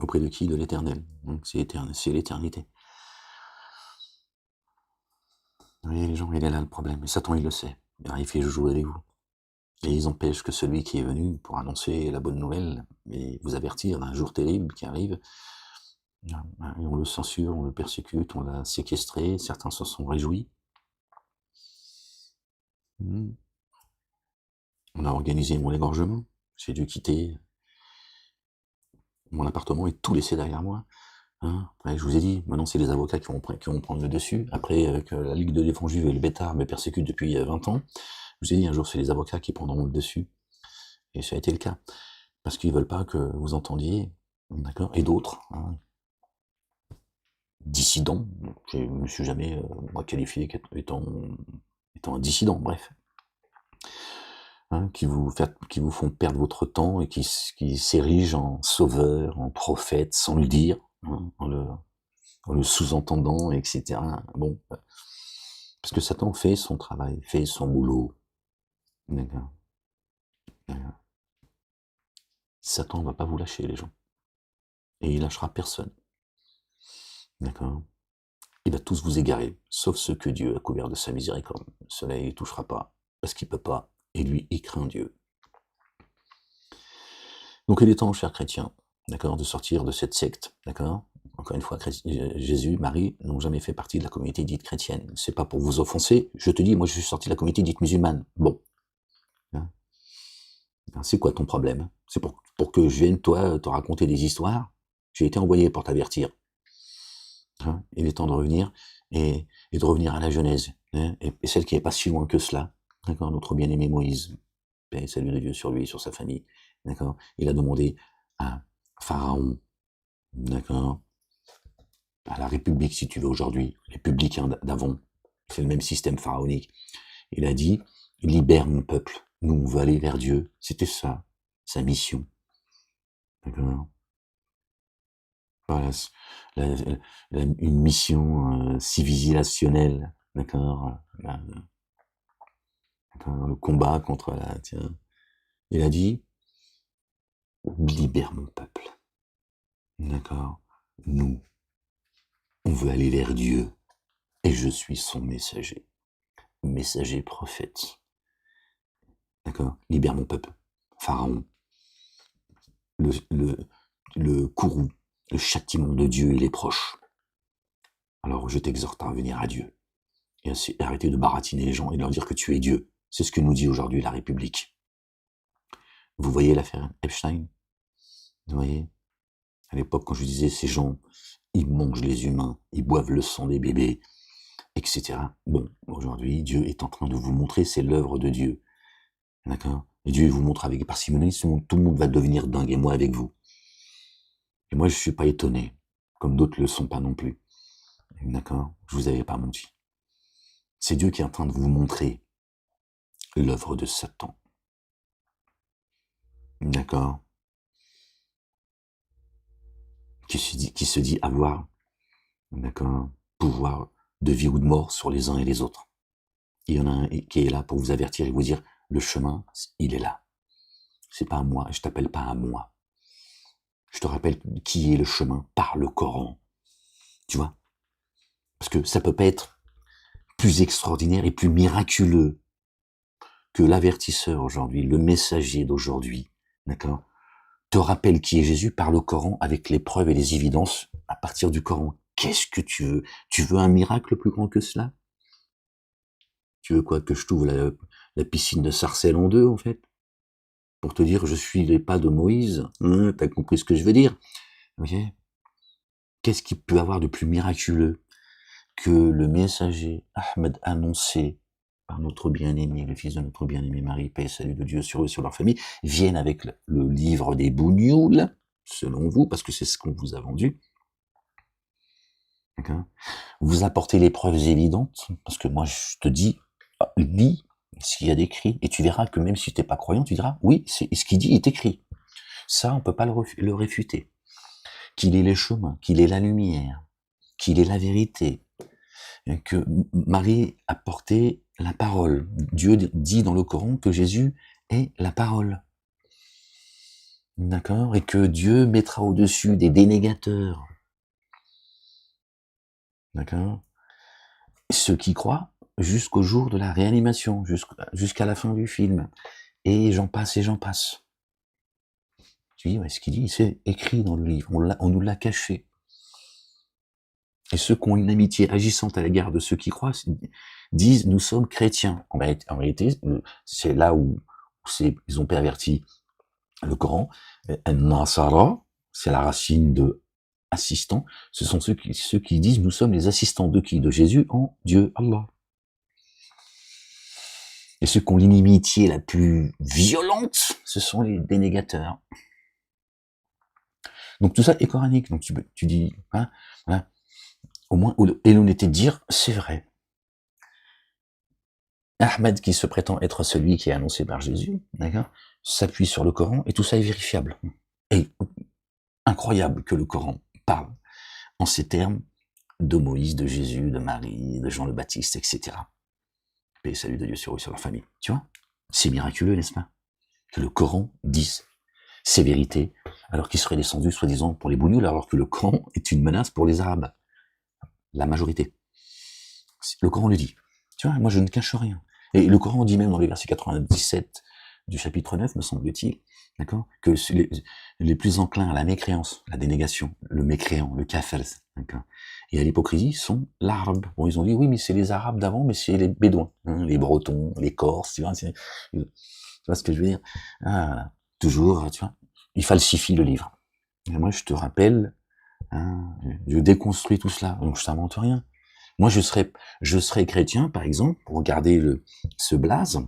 Auprès de qui? De l'éternel. Donc c'est l'éternité. Vous voyez, les gens, il est là le problème. Et Satan, il le sait. Il fait joujou avec vous. Et ils empêchent que celui qui est venu pour annoncer la bonne nouvelle et vous avertir d'un jour terrible qui arrive, et on le censure, on le persécute, on l'a séquestré, certains se sont réjouis. On a organisé mon égorgement. J'ai dû quitter mon appartement et tout laisser derrière moi. Après, je vous ai dit, maintenant c'est les avocats qui vont prendre le dessus. Après, avec la Ligue de défense juive et le Bétard me persécutent depuis 20 ans. Je vous ai dit, un jour c'est les avocats qui prendront le dessus. Et ça a été le cas. Parce qu'ils veulent pas que vous entendiez, d'accord? Et d'autres, dissidents. Je ne me suis jamais moi qualifié étant un dissident, bref. Qui vous font perdre votre temps et qui s'érigent en sauveur, en prophète, sans le dire, en le sous-entendant, etc. Bon, parce que Satan fait son travail, fait son boulot. D'accord. Satan ne va pas vous lâcher, les gens. Et il lâchera personne. D'accord? Il va tous vous égarer, sauf ceux que Dieu a couverts de sa miséricorde. Cela, il ne touchera pas, parce qu'il ne peut pas, et lui, il craint Dieu. Donc il est temps, chers chrétiens, d'accord, de sortir de cette secte, d'accord? Encore une fois, Jésus, Marie n'ont jamais fait partie de la communauté dite chrétienne. C'est pas pour vous offenser, je te dis, moi je suis sorti de la communauté dite musulmane. Bon. C'est quoi ton problème? C'est pour que je vienne, toi, te raconter des histoires? J'ai été envoyé pour t'avertir. Il est temps de revenir, et de revenir à la Genèse, et celle qui n'est pas si loin que cela, d'accord? Notre bien-aimé Moïse, paix et salut de Dieu sur lui, sur sa famille, d'accord? Il a demandé à Pharaon, d'accord, à la République, si tu veux, aujourd'hui, républicain d'avant, c'est le même système pharaonique. Il a dit, libère mon peuple, nous on veut aller vers Dieu. C'était ça, sa mission, d'accord. Voilà, une mission civilisationnelle, d'accord, le combat contre la... Tiens. Il a dit, libère mon peuple, d'accord. Nous, on veut aller vers Dieu, et je suis son messager prophète, d'accord. Libère mon peuple. Pharaon, le, le, le courroux, le châtiment de Dieu, il est proche. Alors je t'exhorte à revenir à Dieu, et à arrêter de baratiner les gens et de leur dire que tu es Dieu. C'est ce que nous dit aujourd'hui la République. Vous voyez l'affaire Epstein? Vous voyez? À l'époque, quand je disais, ces gens, ils mangent les humains, ils boivent le sang des bébés, etc. Bon, aujourd'hui, Dieu est en train de vous montrer, c'est l'œuvre de Dieu. D'accord? Et Dieu vous montre avec parcimonie, tout le monde va devenir dingue, et moi avec vous. Et moi, je suis pas étonné, comme d'autres le sont pas non plus. D'accord? Je vous avais pas menti. C'est Dieu qui est en train de vous montrer l'œuvre de Satan. D'accord? Qui se dit avoir, d'accord, pouvoir de vie ou de mort sur les uns et les autres. Il y en a un qui est là pour vous avertir et vous dire, le chemin, il est là. C'est pas à moi, je t'appelle pas à moi. Je te rappelle qui est le chemin par le Coran. Tu vois? Parce que ça peut pas être plus extraordinaire et plus miraculeux que l'avertisseur aujourd'hui, le messager d'aujourd'hui, d'accord, te rappelle qui est Jésus par le Coran avec les preuves et les évidences à partir du Coran. Qu'est-ce que tu veux? Tu veux un miracle plus grand que cela? Tu veux quoi? Que je t'ouvre la piscine de Sarcelles en deux, en fait? Pour te dire, je suis les pas de Moïse? Hein, t'as compris ce que je veux dire? Ok? Qu'est-ce qu'il peut avoir de plus miraculeux que le messager Ahmed annoncé par notre bien-aimé, le fils de notre bien-aimé Marie, paix et salut de Dieu sur eux, sur leur famille, vienne avec le livre des bougnoules, selon vous, parce que c'est ce qu'on vous a vendu. Okay. Vous apportez les preuves évidentes, parce que moi je te dis, lis ce qu'il y a d'écrit, et tu verras que même si tu n'es pas croyant, tu diras, oui, ce qu'il dit est écrit. Ça, on peut pas le réfuter. Qu'il est les chemins, qu'il est la lumière, qu'il est la vérité, que Marie a porté la parole. Dieu dit dans le Coran que Jésus est la parole. D'accord? Et que Dieu mettra au-dessus des dénégateurs. D'accord? Ceux qui croient jusqu'au jour de la réanimation, jusqu'à la fin du film. Et j'en passe et j'en passe. Tu dis, ouais, ce qu'il dit, c'est écrit dans le livre. On nous l'a caché. Et ceux qui ont une amitié agissante à l'égard de ceux qui croient disent, nous sommes chrétiens. En réalité, c'est là où ils ont perverti le Coran. Nasara, c'est la racine de assistant. Ce sont ceux qui disent, nous sommes les assistants de qui? De Jésus en Dieu, Allah. Et ceux qui ont l'inimitié la plus violente, ce sont les dénégateurs. Donc tout ça est coranique. Donc tu dis, hein, voilà. Au moins, et l'honnêteté de dire, c'est vrai. Ahmed, qui se prétend être celui qui est annoncé par Jésus, d'accord, s'appuie sur le Coran, et tout ça est vérifiable. Et incroyable que le Coran parle en ces termes de Moïse, de Jésus, de Marie, de Jean le Baptiste, etc. Paix et salut de Dieu sur eux, sur leur famille. Tu vois? C'est miraculeux, n'est-ce pas? Que le Coran dise ces vérités, alors qu'il serait descendu, soi-disant, pour les bougnoules, alors que le Coran est une menace pour les Arabes. La majorité. Le Coran le dit. Tu vois, moi je ne cache rien. Et le Coran dit même dans les versets 97 du chapitre 9, me semble-t-il, d'accord, que les plus enclins à la mécréance, la dénégation, le mécréant, le kafir, d'accord, et à l'hypocrisie sont l'arabe. Bon, ils ont dit, oui, mais c'est les Arabes d'avant, mais c'est les Bédouins, hein, les Bretons, les Corses, tu vois ce que je veux dire? Ah, toujours, tu vois, ils falsifient le livre. Et moi, je te rappelle, hein, je déconstruis tout cela, donc je t'invente rien. Moi, je serais chrétien, par exemple, pour regarder ce blaze,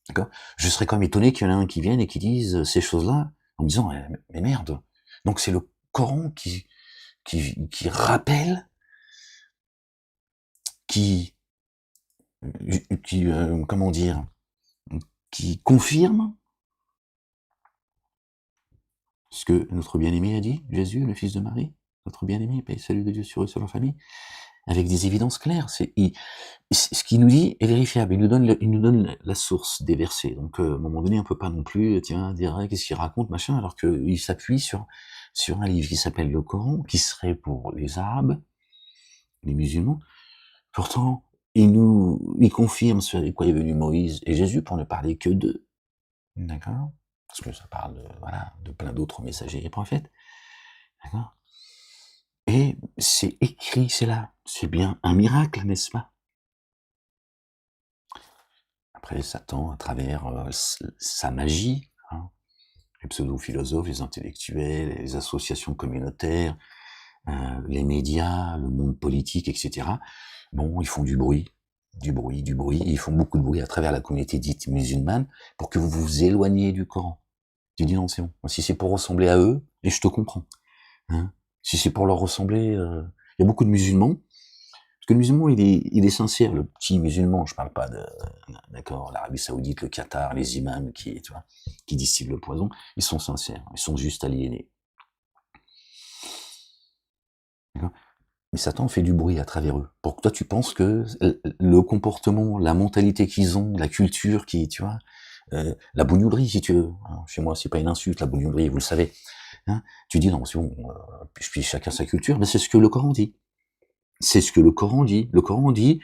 d'accord, je serais quand même étonné qu'il y en ait un qui vienne et qui dise ces choses-là, en me disant, mais merde, Donc c'est le Coran qui rappelle, qui comment dire? Qui confirme ce que notre bien-aimé a dit, Jésus, le fils de Marie, notre bien-aimé, paix et salut de Dieu sur eux, sur leur famille, avec des évidences claires. Ce qu'il nous dit est vérifiable. Il nous donne la source des versets. Donc, à un moment donné, on peut pas non plus, tiens, dire, ah, qu'est-ce qu'il raconte, machin, alors qu'il s'appuie sur un livre qui s'appelle le Coran, qui serait pour les Arabes, les musulmans. Pourtant, il confirme ce avec quoi est venu Moïse et Jésus, pour ne parler que d'eux. D'accord? Parce que ça parle voilà, de plein d'autres messagers et prophètes. D'accord? Et c'est écrit, c'est là. C'est bien un miracle, n'est-ce pas? Après, Satan, à travers sa magie, hein, les pseudo-philosophes, les intellectuels, les associations communautaires, les médias, le monde politique, etc. Bon, ils font du bruit, ils font beaucoup de bruit à travers la communauté dite musulmane pour que vous vous éloigniez du Coran. Tu dis non, c'est bon. Si c'est pour ressembler à eux, et je te comprends. Hein, si c'est pour leur ressembler, il y a beaucoup de musulmans, parce que le musulman, il est sincère, le petit musulman, je parle pas de, d'accord, l'Arabie Saoudite, le Qatar, les imams tu vois, qui distillent le poison, ils sont sincères, ils sont juste aliénés. D'accord? Mais Satan fait du bruit à travers eux. Pour que toi, tu penses que le comportement, la mentalité qu'ils ont, la culture tu vois, la bougnolerie, si tu veux. Alors, chez moi, c'est pas une insulte, la bougnolerie, vous le savez. Hein, tu dis non, c'est bon, puis chacun sa culture, mais c'est ce que le Coran dit. C'est ce que le Coran dit. Le Coran dit,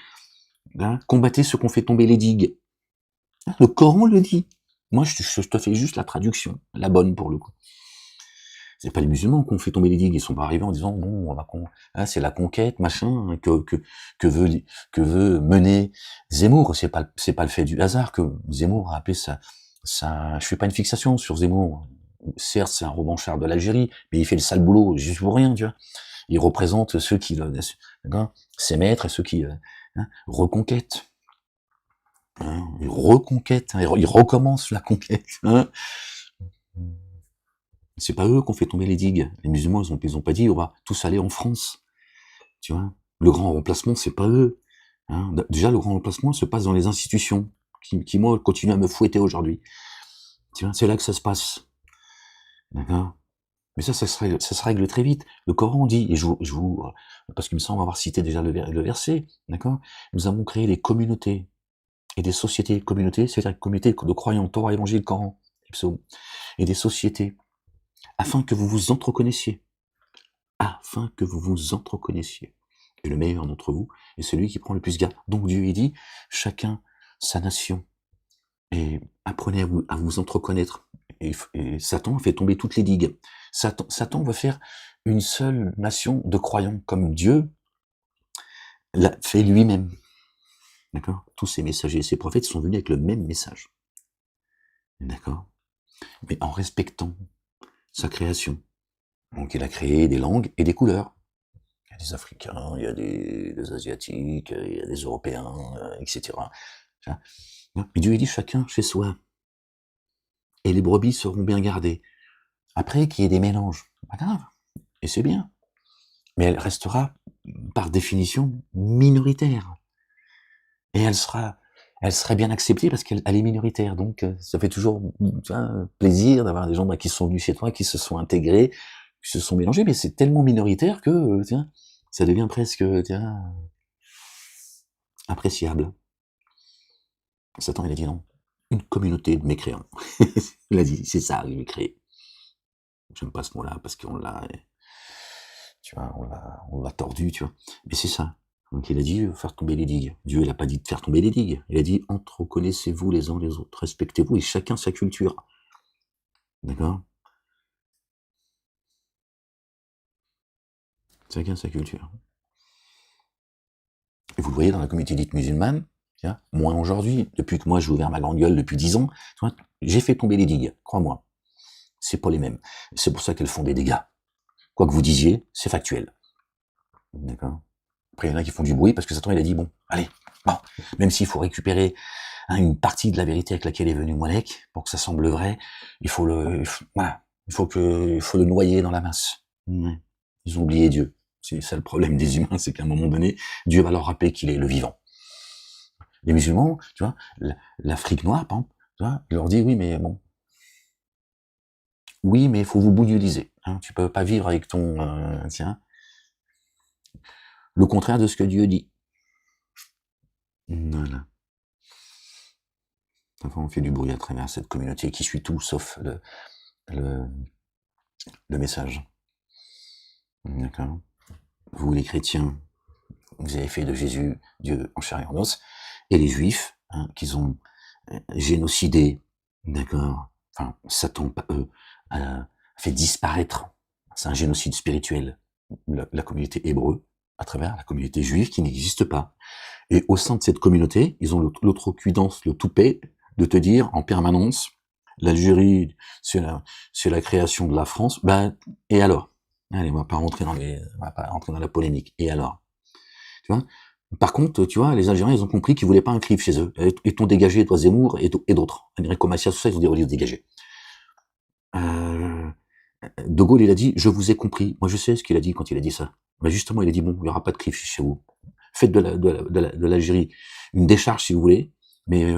hein, combattez ceux qu'on fait tomber les digues. Hein, le Coran le dit. Moi, je te fais juste la traduction, la bonne pour le coup. C'est pas les musulmans qui ont fait tomber les digues. Ils sont pas arrivés en disant bon, hein, c'est la conquête, machin, que veut mener Zemmour. C'est pas le fait du hasard que Zemmour a appelé ça. Je fais pas une fixation sur Zemmour. Certes, c'est un revanchard de l'Algérie, mais il fait le sale boulot juste pour rien, tu vois. Il représente ceux qui, ses maîtres et ceux qui reconquêtent. Hein, il reconquête, hein, il recommence la conquête. Hein. C'est pas eux qui ont fait tomber les digues. Les musulmans, ils ont pas dit on va tous aller en France. Tu vois, le grand remplacement, c'est pas eux. Hein. Déjà, le grand remplacement se passe dans les institutions, qui moi, continuent à me fouetter aujourd'hui. Tu vois, c'est là que ça se passe. D'accord? Mais ça se règle très vite. Le Coran dit, et parce qu'il me semble avoir cité déjà le verset, d'accord? Nous avons créé des communautés et des sociétés. Communautés, c'est-à-dire des communautés de croyants, Torah, Évangile, Coran, et psaumes, et des sociétés, afin que vous vous entreconnaissiez. Afin que vous vous entreconnaissiez. Et le meilleur d'entre vous est celui qui prend le plus garde. Donc Dieu, il dit, chacun sa nation. Et apprenez à vous entreconnaître. Et Satan fait tomber toutes les digues. Satan va faire une seule nation de croyants, comme Dieu l'a fait lui-même. D'accord? Tous ces messagers et ces prophètes sont venus avec le même message. D'accord? Mais en respectant sa création. Donc il a créé des langues et des couleurs. Il y a des Africains, il y a des Asiatiques, il y a des Européens, etc. Et Dieu dit chacun chez soi. Et les brebis seront bien gardées. Après, qu'il y ait des mélanges, pas grave. Et c'est bien. Mais elle restera, par définition, minoritaire. Et elle serait bien acceptée parce qu'elle est minoritaire. Donc, ça fait toujours plaisir d'avoir des gens qui sont venus chez toi, qui se sont intégrés, qui se sont mélangés, mais c'est tellement minoritaire que, ça devient presque, appréciable. Satan, il a dit non. Une communauté de mécréants. Il a dit, c'est ça, il est créé. J'aime pas ce mot-là parce qu'on l'a, tu vois, on l'a tordu, tu vois. Mais c'est ça. Donc il a dit faire tomber les digues. Dieu, il a pas dit de faire tomber les digues. Il a dit entreconnaissez-vous les uns les autres, respectez-vous et chacun sa culture. D'accord? Chacun sa culture. Et vous le voyez dans la communauté dite musulmane, moins aujourd'hui, depuis que moi j'ai ouvert ma grande gueule depuis 10 ans, j'ai fait tomber les digues, crois-moi. C'est pas les mêmes. C'est pour ça qu'elles font des dégâts. Quoi que vous disiez, c'est factuel. D'accord? Après, il y en a qui font du bruit parce que Satan, il a dit, bon, allez, bon, même s'il faut récupérer une partie de la vérité avec laquelle est venu Molek, pour que ça semble vrai, voilà. Il faut le noyer dans la masse. Ouais. Ils ont oublié Dieu. C'est ça le problème des humains, c'est qu'à un moment donné, Dieu va leur rappeler qu'il est le vivant. Les musulmans, tu vois, l'Afrique noire, par exemple, tu vois, il leur dit oui, mais bon, oui, mais il faut vous bouddhiser. Hein, tu peux pas vivre avec ton, tiens, le contraire de ce que Dieu dit. Voilà. Enfin, on fait du bruit à travers cette communauté qui suit tout sauf le, le message. D'accord. Vous, les chrétiens, vous avez fait de Jésus Dieu en chair et en os, et les Juifs, hein, qu'ils ont génocidé, d'accord. Enfin, Satan a fait disparaître. C'est un génocide spirituel. La communauté hébreu à travers la communauté juive qui n'existe pas. Et au sein de cette communauté, ils ont l'outrecuidance, le toupet de te dire en permanence, l'Algérie, c'est la création de la France. Ben, et alors? Allez, on va pas rentrer dans la polémique. Et alors? Tu vois? Par contre, tu vois, les Algériens, ils ont compris qu'ils voulaient pas un CRIF chez eux. Ils t'ont dégagé, toi, Zemmour et d'autres. Enrico Macias, tout ça, ils ont dit, oh, dégagé. De Gaulle, il a dit, je vous ai compris. Moi, je sais ce qu'il a dit quand il a dit ça. Mais justement, il a dit, bon, il n'y aura pas de CRIF chez vous. Faites de l'Algérie une décharge si vous voulez, mais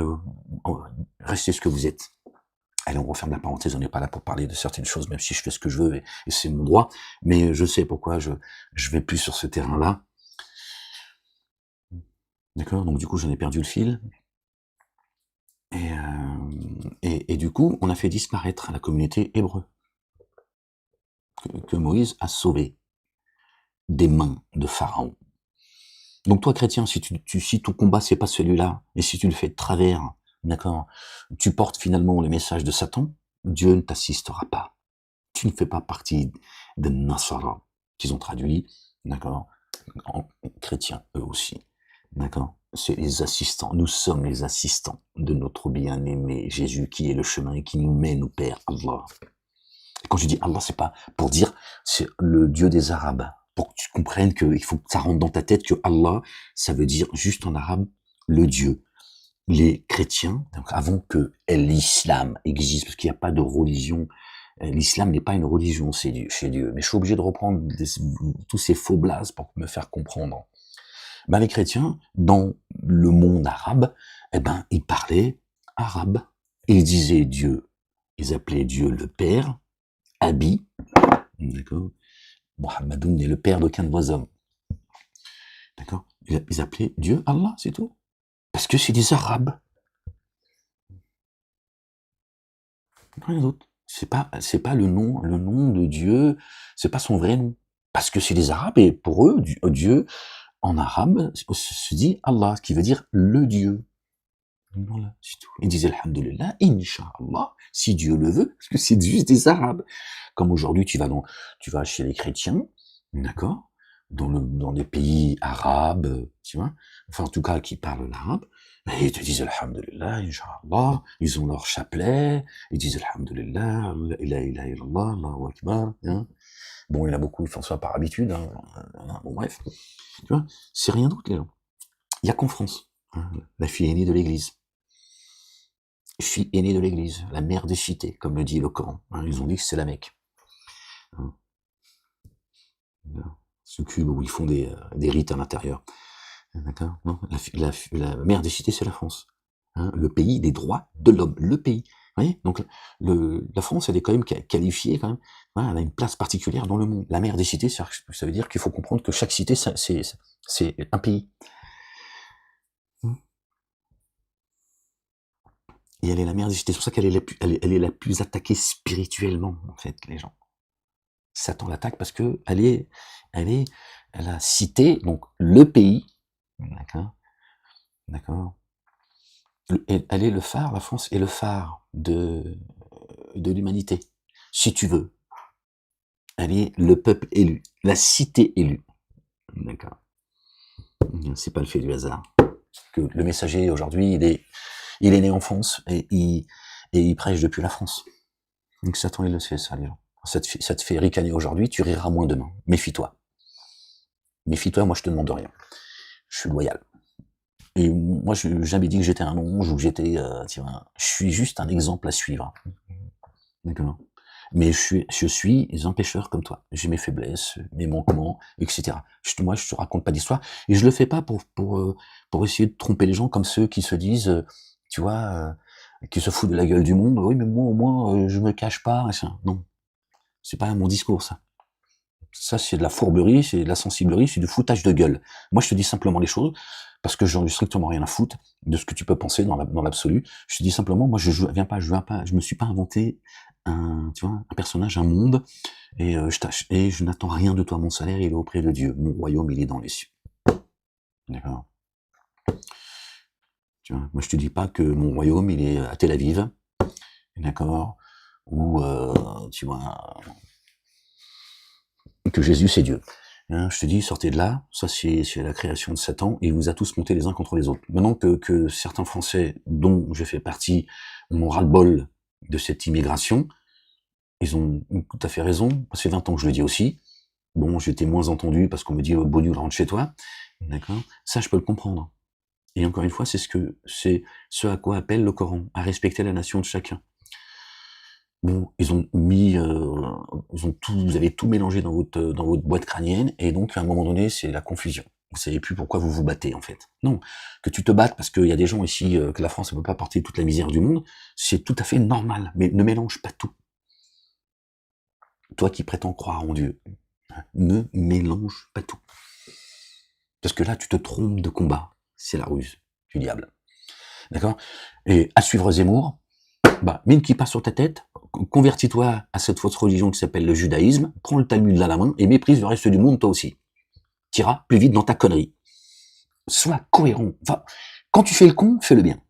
restez ce que vous êtes. Allez, on referme la parenthèse, on n'est pas là pour parler de certaines choses, même si je fais ce que je veux, et c'est mon droit, mais je sais pourquoi je vais plus sur ce terrain-là. D'accord? Donc du coup, j'en ai perdu le fil. Et du coup, on a fait disparaître la communauté hébreu, que Moïse a sauvé des mains de Pharaon. Donc toi, chrétien, si ton combat c'est pas celui-là, et si tu le fais de travers, d'accord, tu portes finalement le message de Satan, Dieu ne t'assistera pas. Tu ne fais pas partie des Nasara, qu'ils ont traduit, d'accord, en chrétien, eux aussi, d'accord. C'est les assistants, nous sommes les assistants de notre bien-aimé Jésus, qui est le chemin et qui nous mène au Père, Allah. Et quand je dis Allah, c'est pas pour dire c'est le Dieu des Arabes, pour que tu comprennes qu'il faut que ça rentre dans ta tête que Allah, ça veut dire juste en arabe le Dieu. Les chrétiens, donc avant que l'islam existe, parce qu'il n'y a pas de religion, l'islam n'est pas une religion chez Dieu. Mais je suis obligé de reprendre tous ces faux blases pour me faire comprendre. Ben, les chrétiens, dans le monde arabe, eh ben, ils parlaient arabe. Ils disaient Dieu, ils appelaient Dieu le Père, Abi, d'accord. Mohammedoun n'est le père d'aucun de vos hommes. D'accord? Ils appelaient Dieu Allah, c'est tout. Parce que c'est des Arabes. Rien d'autre. C'est pas le nom de Dieu, c'est pas son vrai nom. Parce que c'est des Arabes et pour eux, Dieu, en arabe, se dit Allah, ce qui veut dire le Dieu. Voilà, c'est tout. Ils disaient Alhamdulillah, Inch'Allah, si Dieu le veut, parce que c'est juste des Arabes. Comme aujourd'hui, tu vas chez les chrétiens, d'accord, dans des pays arabes, tu vois, enfin en tout cas qui parlent l'arabe, et ils te disent Alhamdulillah, Inch'Allah, ils ont leur chapelet, ils disent Alhamdulillah, la ilaha illallah, Allahu Akbar, hein. Bon, il y en a beaucoup, ils font ça par habitude, hein, bon bref, tu vois, c'est rien d'autre les gens. Il y a qu'en France, hein, la fille aînée de l'église. Fille aînée de l'église, la mère des cités, comme le dit le Coran. Hein, ils ont dit que c'est la Mecque. Hein. Ce cube où ils font des rites à l'intérieur. D'accord? Non, la mère des cités, c'est la France. Hein, le pays des droits de l'homme. Le pays. Vous voyez? Donc, la France, elle est quand même qualifiée, quand même. Voilà, elle a une place particulière dans le monde. La mère des cités, ça veut dire qu'il faut comprendre que chaque cité, c'est un pays. Et elle est la mère des cités. C'est pour ça qu'elle est la plus attaquée spirituellement, en fait, les gens. Satan l'attaque parce que elle a cité, donc, le pays, d'accord, elle est le phare, la France est le phare de l'humanité, si tu veux. Elle est le peuple élu, la cité élue, d'accord. C'est pas le fait du hasard. Que le messager, aujourd'hui, il est né en France, et il prêche depuis la France. Donc Satan, il le sait, ça, les gens. Ça te fait ricaner aujourd'hui, tu riras moins demain. Méfie-toi. Méfie-toi, moi je te demande rien. Je suis loyal. Et moi, je n'ai jamais dit que j'étais un ange ou que j'étais, je suis juste un exemple à suivre. D'accord. Mais je suis un pécheur comme toi. J'ai mes faiblesses, mes manquements, etc. Moi, je te raconte pas d'histoire. Et je le fais pas pour essayer de tromper les gens comme ceux qui se disent, tu vois, qui se foutent de la gueule du monde. Oui, mais moi, au moins, je me cache pas. Et ça. Non, c'est pas mon discours, ça. Ça, c'est de la fourberie, c'est de la sensiblerie, c'est du foutage de gueule. Moi, je te dis simplement les choses, parce que j'en ai strictement rien à foutre de ce que tu peux penser dans l'absolu. Je te dis simplement, moi, je me suis pas inventé tu vois, un personnage, un monde, et je n'attends rien de toi. Mon salaire, il est auprès de Dieu. Mon royaume, il est dans les cieux. D'accord? Tu vois, moi, je te dis pas que mon royaume, il est à Tel Aviv. D'accord? Ou, tu vois, que Jésus, c'est Dieu. Hein, je te dis, sortez de là, ça c'est la création de Satan, et il vous a tous montés les uns contre les autres. Maintenant que certains Français, dont je fais partie, ont ras-le-bol de cette immigration, ils ont tout à fait raison, ça fait 20 ans que je le dis aussi. Bon, j'étais moins entendu parce qu'on me dit, oh, Bonu, rentre chez toi. D'accord? Ça, je peux le comprendre. Et encore une fois, c'est ce à quoi appelle le Coran, à respecter la nation de chacun. Bon, ils ont mis, vous avez tout mélangé dans votre boîte crânienne, et donc à un moment donné, c'est la confusion. Vous savez plus pourquoi vous vous battez en fait. Non, que tu te battes parce qu'il y a des gens ici, que la France ne peut pas porter toute la misère du monde, c'est tout à fait normal. Mais ne mélange pas tout. Toi qui prétends croire en Dieu, ne mélange pas tout. Parce que là, tu te trompes de combat. C'est la ruse du diable. D'accord? Et à suivre Zemmour, bah, mets une kippa sur ta tête, convertis-toi à cette fausse religion qui s'appelle le judaïsme, prends le Talmud à la main et méprise le reste du monde toi aussi. T'iras plus vite dans ta connerie. Sois cohérent. Enfin, quand tu fais le con, fais le bien.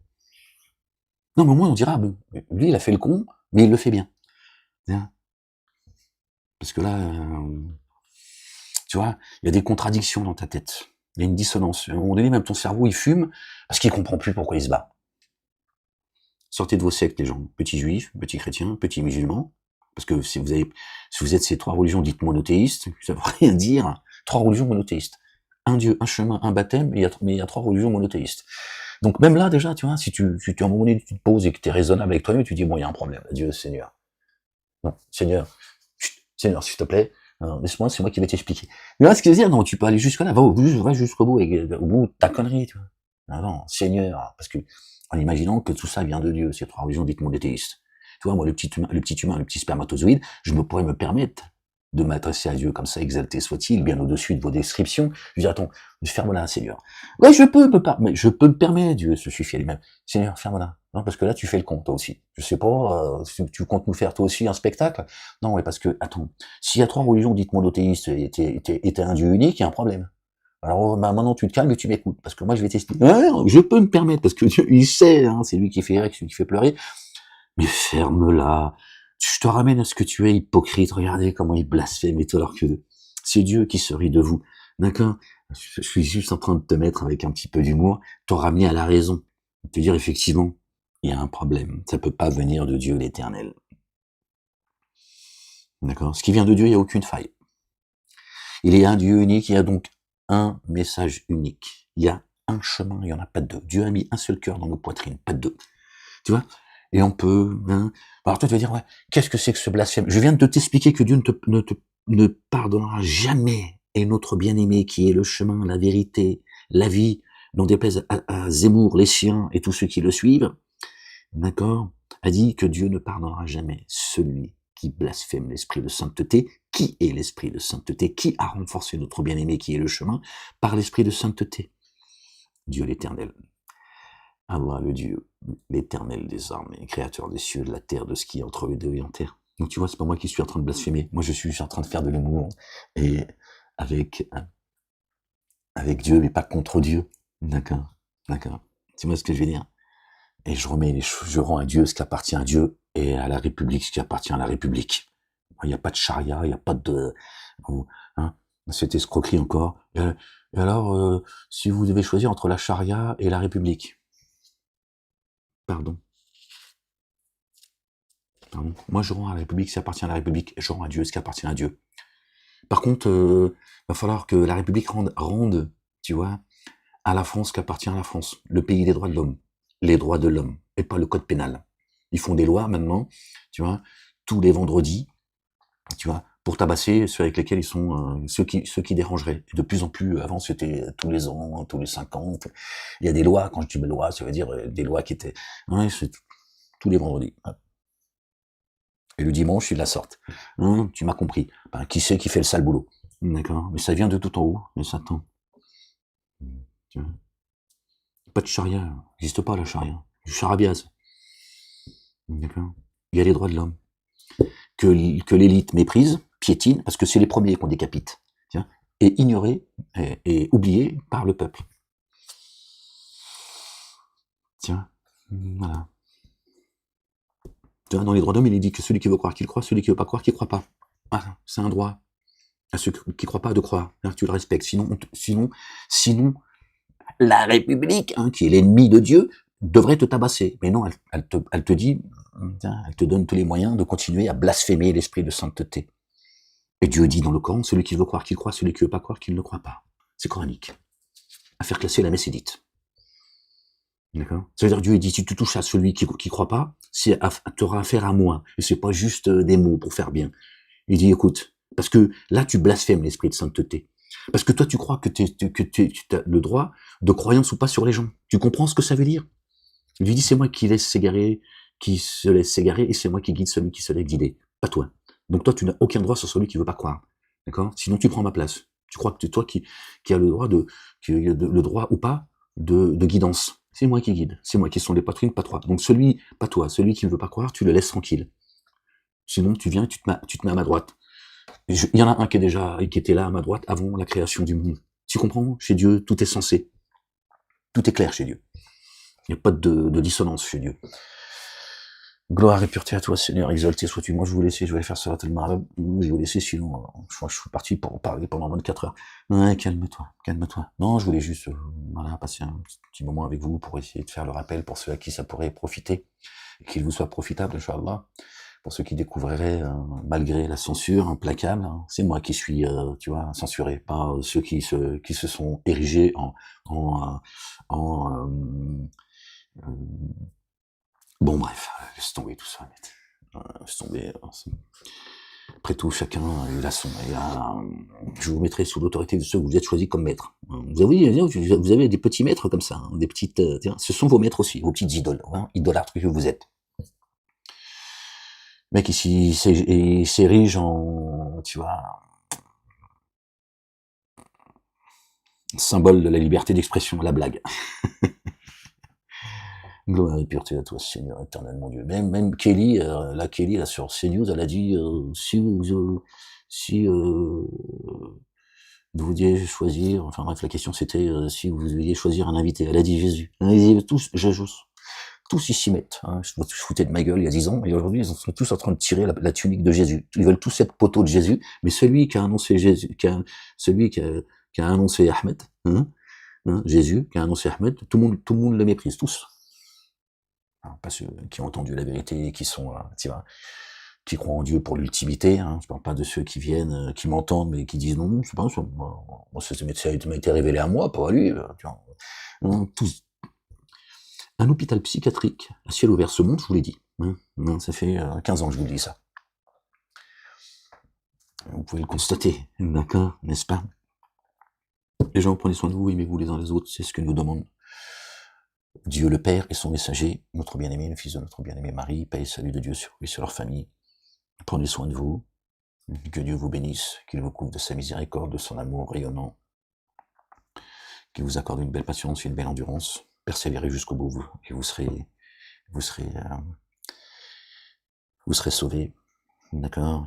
Non, mais au moins on dira, bon, lui il a fait le con, mais il le fait bien. Parce que là, tu vois, il y a des contradictions dans ta tête. Il y a une dissonance. À un moment donné, même ton cerveau, il fume parce qu'il comprend plus pourquoi il se bat. Sortez de vos sectes, les gens. Petits juifs, petits chrétiens, petits musulmans. Parce que si vous êtes ces trois religions dites monothéistes, ça veut rien dire. Trois religions monothéistes. Un Dieu, un chemin, un baptême, mais il y a trois religions monothéistes. Donc même là, déjà, tu vois, si tu à un moment donné, tu te poses et que tu es raisonnable avec toi-même, tu dis, bon, il y a un problème. Dieu, Seigneur. Non, Seigneur, Seigneur, s'il te plaît, laisse-moi, c'est moi qui vais t'expliquer. Mais là, ce que je veux dire, non, tu peux aller jusque là, va jusqu'au bout, au bout de ta connerie, tu vois. Non, Seigneur, parce que, en imaginant que tout ça vient de Dieu, ces trois religions dites monothéistes. Tu vois, moi, le petit humain, le petit spermatozoïde, je pourrais me permettre de m'adresser à Dieu comme ça, exalté soit-il, bien au-dessus de vos descriptions. Je dis, attends, ferme-la, Seigneur. Ouais, je peux me permettre, Dieu se suffit à lui-même. Seigneur, ferme-la. Non, parce que là, tu fais le con, toi aussi. Je sais pas, si tu comptes nous faire, toi aussi, un spectacle. Non, ouais, parce que, attends, s'il y a trois religions dites monothéistes et t'es un Dieu unique, il y a un problème. Alors, bah, maintenant, tu te calmes et tu m'écoutes, parce que moi, je vais t'expliquer. Ouais, je peux me permettre, parce que Dieu, il sait, hein, c'est lui qui fait rire, c'est lui qui fait pleurer. Mais ferme-la. Je te ramène à ce que tu es, hypocrite. Regardez comment il blasphème et tout, alors que c'est Dieu qui se rit de vous. D'accord? Je suis juste en train de te mettre avec un petit peu d'humour, te ramener à la raison. Te dire, effectivement, il y a un problème. Ça peut pas venir de Dieu l'éternel. D'accord? Ce qui vient de Dieu, il n'y a aucune faille. Il y a un Dieu unique, il y a donc un message unique. Il y a un chemin, il n'y en a pas deux. Dieu a mis un seul cœur dans nos poitrines, pas deux. Tu vois? Et on peut, hein. Alors toi, tu vas dire, ouais, qu'est-ce que c'est que ce blasphème? Je viens de t'expliquer que Dieu ne pardonnera jamais. Et notre bien-aimé, qui est le chemin, la vérité, la vie, n'en déplaise à Zemmour, les siens et tous ceux qui le suivent, d'accord, a dit que Dieu ne pardonnera jamais celui qui blasphème l'esprit de sainteté. Qui est l'esprit de sainteté? Qui a renforcé notre bien-aimé, qui est le chemin, par l'esprit de sainteté? Dieu l'éternel. Allah, le Dieu, l'éternel des armées, créateur des cieux, de la terre, de ce qui est entre les deux et en terre. Donc tu vois, c'est pas moi qui suis en train de blasphémer. Moi, je suis en train de faire de l'humour. Et avec Dieu, mais pas contre Dieu. D'accord. D'accord. Tu vois ce que je veux dire? Et je rends à Dieu ce qui appartient à Dieu et à la République ce qui appartient à la République. Il n'y a pas de charia, il n'y a pas de, hein, cette escroquerie encore. Et alors, si vous devez choisir entre la charia et la République, pardon. Moi, je rends à la République ce qui appartient à la République, et je rends à Dieu ce qui appartient à Dieu. Par contre, va falloir que la République rende, tu vois, à la France ce qui appartient à la France, le pays des droits de l'homme, les droits de l'homme, et pas le code pénal. Ils font des lois maintenant, tu vois, tous les vendredis, tu vois, pour tabasser ceux avec lesquels ils sont, ceux qui dérangeraient. Et de plus en plus, avant c'était tous les ans, tous les 5 ans. Il y a des lois, quand je dis lois, ça veut dire des lois qui étaient, ouais, c'est tous les vendredis. Et le dimanche, ils la sortent. Tu m'as compris. Ben, qui c'est qui fait le sale boulot? D'accord. Mais ça vient de tout en haut, mais Satan. Tu vois. Pas de charia, n'existe pas la charia. Du charabiaz. D'accord. Il y a les droits de l'homme. Que l'élite méprise, piétine, parce que c'est les premiers qu'on décapite. Tiens, et ignoré et oublié par le peuple. Tiens, voilà. Tu vois, dans les droits de l'homme, il est dit que celui qui veut croire qu'il croit, celui qui veut pas croire qu'il croit pas. Ah, c'est un droit à ceux qui croient pas de croire. Tu le respectes. Sinon, la République, qui est l'ennemi de Dieu, devrait te tabasser. Mais non, elle te dit, elle te donne tous les moyens de continuer à blasphémer l'esprit de sainteté. Et Dieu dit dans le Coran, celui qui veut croire qu'il croit, celui qui veut pas croire qu'il ne croit pas. C'est coranique. À faire classer la messe est dite. D'accord. Ça veut dire que Dieu dit, si tu touches à celui qui croit pas, tu auras affaire à moi. Et c'est pas juste des mots pour faire bien. Il dit, écoute, parce que là, tu blasphèmes l'esprit de sainteté. Parce que toi, tu crois que tu as le droit de croyance ou pas sur les gens. Tu comprends ce que ça veut dire? Il lui dit, c'est moi qui se laisse s'égarer, et c'est moi qui guide celui qui se laisse guider. Pas toi. Donc toi, tu n'as aucun droit sur celui qui veut pas croire. D'accord? Sinon, tu prends ma place. Tu crois que c'est toi qui as le droit ou pas de guidance. C'est moi qui guide. C'est moi qui sont les poitrines, pas toi. Donc pas toi, celui qui ne veut pas croire, tu le laisses tranquille. Sinon, tu viens et tu te mets à ma droite. Il y en a un qui était là à ma droite avant la création du monde. Tu comprends? Chez Dieu, tout est censé. Tout est clair chez Dieu. Il n'y a pas de dissonance chez Dieu. Gloire et pureté à toi, Seigneur, exalté sois-tu. Moi, je vais aller faire Salat al-Maghrib. Je vais vous laisser, sinon, je suis parti pour parler pendant 24 heures. Ouais, calme-toi. Non, je voulais juste, passer un petit moment avec vous pour essayer de faire le rappel pour ceux à qui ça pourrait profiter, et qu'il vous soit profitable, Inch'Allah. Pour ceux qui découvriraient, malgré la censure implacable, c'est moi qui suis, censuré, pas ceux qui se sont érigés bon bref, laisse tomber tout ça, laisse tomber. Après tout, chacun il a je vous mettrai sous l'autorité de ceux que vous êtes choisis comme maîtres. Vous avez des petits maîtres comme ça, des petites, ce sont vos maîtres aussi, vos petites idoles, idolâtres que vous êtes. Le mec ici, il s'érige en, symbole de la liberté d'expression, la blague. Gloire et pureté à toi, Seigneur éternel, mon Dieu. Même Kelly, là, sur CNews, elle a dit, si vous deviez choisir, enfin bref, la question c'était, si vous deviez choisir un invité. Elle a dit Jésus. Tous ils s'y mettent. Je me foutais de ma gueule il y a 10 ans, et aujourd'hui, ils sont tous en train de tirer la tunique de Jésus. Ils veulent tous être poteaux de Jésus, mais celui qui a annoncé Jésus, celui qui a annoncé Ahmed, Jésus, qui a annoncé Ahmed, tout le monde le méprise, tous. Pas ceux qui ont entendu la vérité, qui sont, qui croient en Dieu pour l'ultimité. Je parle pas de ceux qui viennent, qui m'entendent, mais qui disent non, je sais pas, ça m'a été révélé à moi, pas à lui. Tous. Un hôpital psychiatrique à ciel ouvert se monte, je vous l'ai dit. Ça fait 15 ans que je vous dis ça. Vous pouvez le constater, d'accord, n'est-ce pas? Les gens, prenez soin de vous, aimez-vous les uns les autres, c'est ce que nous demande Dieu le Père et son messager, notre bien-aimé, le fils de notre bien-aimé Marie, paix et salut de Dieu sur lui et sur leur famille. Prenez soin de vous, que Dieu vous bénisse, qu'il vous couvre de sa miséricorde, de son amour rayonnant, qu'il vous accorde une belle patience et une belle endurance. Persévérez jusqu'au bout, et vous serez sauvés, d'accord?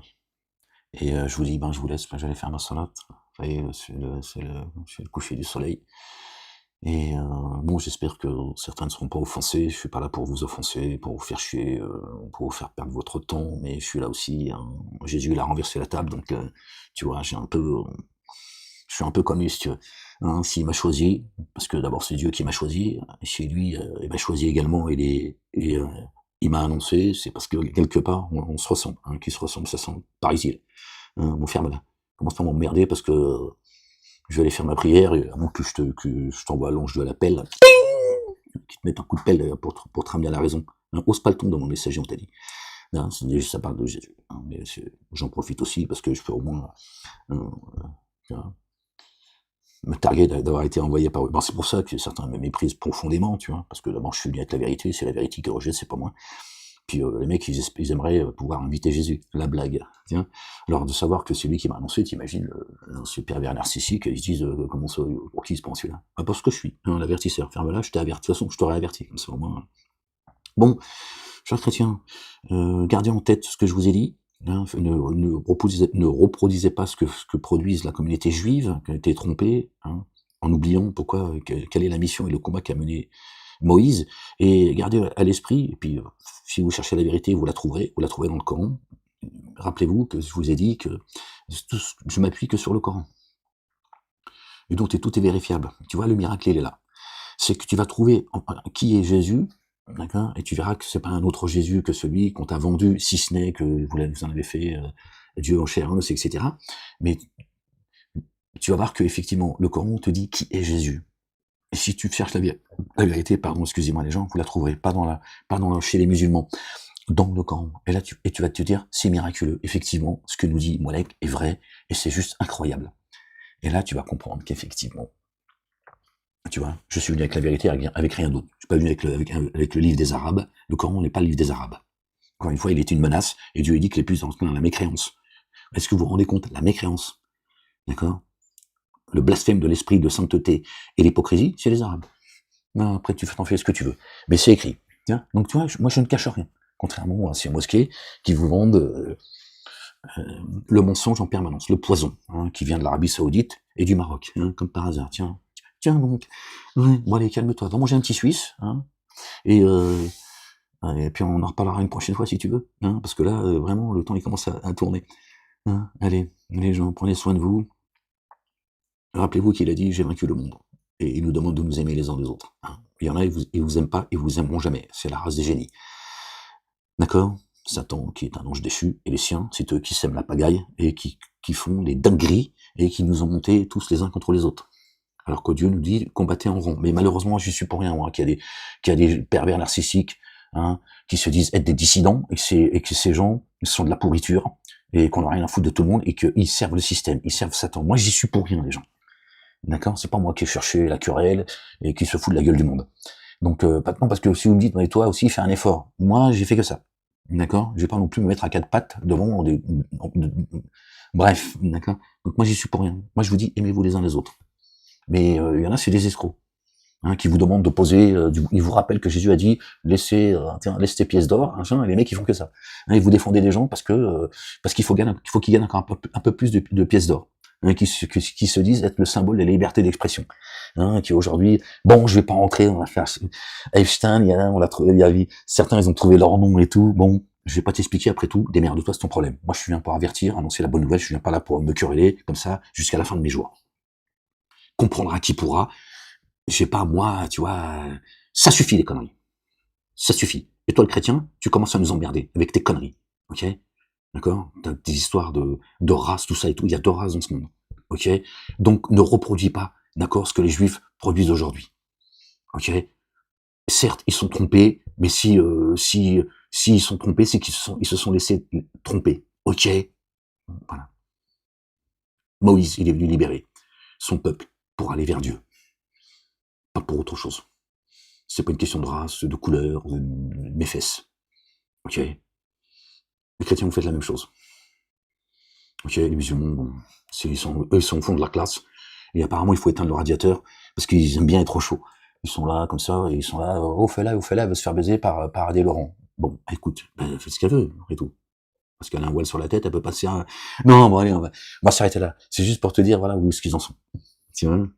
Et je vous dis, je vous laisse, j'allais faire ma salat. Vous voyez, c'est le coucher du soleil. Et j'espère que certains ne seront pas offensés. Je suis pas là pour vous offenser, pour vous faire chier, pour vous faire perdre votre temps, mais je suis là aussi. Jésus il a renversé la table, donc tu vois, je suis un peu comme lui, si tu veux. S'il m'a choisi, parce que d'abord c'est Dieu qui m'a choisi, et chez lui, il m'a choisi également, et il m'a annoncé, c'est parce que quelque part, on se ressemble, qui se ressemble, ça semble parisien. Mon frère, commence pas à m'emmerder parce que je vais aller faire ma prière, et à moins que je t'envoie l'ange de la pelle, qui te mette un coup de pelle pour te ramener à la raison. Ose pas le ton dans mon messager, on t'a dit. Hein, ça parle de Jésus. Hein, mais j'en profite aussi parce que je peux au moins me targuer d'avoir été envoyé par eux. Bon, c'est pour ça que certains me méprisent profondément, tu vois, parce que d'abord je suis bien avec la vérité, c'est la vérité qui rejette, c'est pas moi. Puis les mecs, ils aimeraient pouvoir inviter Jésus, la blague. Tiens, alors de savoir que c'est lui qui m'a annoncé, t'imagines, ce pervers narcissique, ils se disent comment ça, pour qui il se prend celui-là? Pas parce que je suis, hein, l'avertisseur. Ferme-la, je t'ai averti. De toute façon, je t'aurais averti, comme ça au moins. Bon, chers chrétiens, gardez en tête ce que je vous ai dit. Hein, ne reproduisez pas ce que produisent la communauté juive, qui a été trompée, hein, en oubliant quelle est la mission et le combat qu'a mené Moïse, et gardez à l'esprit, et puis si vous cherchez la vérité, vous la trouverez dans le Coran. Rappelez-vous que je vous ai dit que je m'appuie que sur le Coran. Et donc tout est vérifiable. Tu vois, le miracle, il est là. C'est que tu vas trouver qui est Jésus, d'accord, et tu verras que c'est pas un autre Jésus que celui qu'on t'a vendu, si ce n'est que vous en avez fait Dieu en chair et en os, etc. Mais tu vas voir que effectivement, le Coran te dit qui est Jésus. Et si tu cherches la vérité, pardon, excusez-moi les gens, vous la trouverez pas chez les musulmans, dans le Coran. Et là, tu vas te dire, c'est miraculeux. Effectivement, ce que nous dit Molek est vrai, et c'est juste incroyable. Et là, tu vas comprendre qu'effectivement, tu vois, je suis venu avec la vérité, avec rien d'autre. Je suis pas venu avec le livre des Arabes. Le Coran n'est pas le livre des Arabes. Encore une fois, il est une menace, et Dieu dit que les plus dans la mécréance. Est-ce que vous vous rendez compte? La mécréance. D'accord? Le blasphème de l'esprit de sainteté et l'hypocrisie, c'est les Arabes. Non, après, tu t'en fais ce que tu veux. Mais c'est écrit. Tiens, donc tu vois, moi je ne cache rien. Contrairement à ces mosquées qui vous vendent le mensonge en permanence, le poison, hein, qui vient de l'Arabie Saoudite et du Maroc, hein, comme par hasard. Tiens donc. Ouais, bon allez, calme-toi. Va manger un petit Suisse, hein, et puis on en reparlera une prochaine fois si tu veux, hein, parce que là, vraiment, le temps il commence à tourner. Hein, allez, les gens, prenez soin de vous. Rappelez-vous qu'il a dit, j'ai vaincu le monde. Et il nous demande de nous aimer les uns les autres. Hein. Il y en a, ils vous aiment pas, et vous aimeront jamais. C'est la race des génies. D'accord? Satan, qui est un ange déchu, et les siens, c'est eux qui sèment la pagaille, et qui font des dingueries, et qui nous ont montés tous les uns contre les autres. Alors que Dieu nous dit, combattez en rond. Mais malheureusement, j'y suis pour rien, moi, qu'il y a des pervers narcissiques, hein, qui se disent être des dissidents, et que ces gens sont de la pourriture, et qu'on n'a rien à foutre de tout le monde, et qu'ils servent le système, ils servent Satan. Moi, j'y suis pour rien, les gens. D'accord? C'est pas moi qui ai cherché la querelle et qui se fout de la gueule du monde. Donc, maintenant, parce que si vous me dites, mais toi aussi, fais un effort. Moi, j'ai fait que ça. D'accord? Je vais pas non plus me mettre à quatre pattes devant bref, d'accord? Donc, moi, j'y suis pour rien. Moi, je vous dis, aimez-vous les uns les autres. Mais, il y en a, c'est des escrocs. Hein, qui vous demandent de poser, ils vous rappellent que Jésus a dit, laisse tes pièces d'or, et les mecs, ils font que ça. Hein, et vous défendez des gens parce qu'il faut qu'ils gagnent encore un peu plus de pièces d'or. Hein, qui se disent être le symbole de la liberté d'expression, hein, qui aujourd'hui, bon, je vais pas rentrer dans l'affaire Epstein, certains, ils ont trouvé leur nom et tout, bon, je vais pas t'expliquer après tout, démerde-toi, c'est ton problème. Moi, je suis viens pour avertir, annoncer la bonne nouvelle, je viens pas là pour me quereller, comme ça, jusqu'à la fin de mes jours. Comprendra qui pourra, je sais pas, moi, tu vois, ça suffit les conneries. Ça suffit. Et toi, le chrétien, tu commences à nous emmerder avec tes conneries, ok? D'accord? T'as des histoires de races, tout ça et tout. Il y a 2 races dans ce monde. Ok? Donc, ne reproduis pas, d'accord, ce que les juifs produisent aujourd'hui. Ok? Certes, ils sont trompés, mais si ils sont trompés, c'est qu'ils se sont laissés tromper. Ok? Voilà. Moïse, il est venu libérer son peuple pour aller vers Dieu. Pas pour autre chose. C'est pas une question de race, de couleur, de mes fesses. Ok? Les chrétiens, vous faites la même chose. Ok, les musulmans, bon, eux, ils sont au fond de la classe. Et apparemment, il faut éteindre le radiateur, parce qu'ils aiment bien être au chaud. Ils sont là, comme ça, et ils sont là, fais-la, elle veut se faire baiser par Adé Laurent. Bon, écoute, elle fait ce qu'elle veut, et tout. Parce qu'elle a un voile sur la tête, elle peut passer un... Non, bon, allez, on va s'arrêter là. C'est juste pour te dire, voilà, où est-ce qu'ils en sont.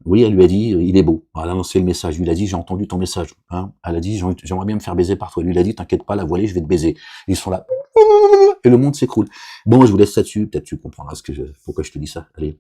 Oui, elle lui a dit, il est beau. Elle a lancé le message. Lui, il a dit, j'ai entendu ton message. Hein. Elle a dit, j'aimerais bien me faire baiser par toi. Lui, il a dit, t'inquiète pas, la voilée, je vais te baiser. Ils sont là. Et le monde s'écroule. Bon, je vous laisse là-dessus. Peut-être tu comprendras pourquoi je te dis ça. Allez.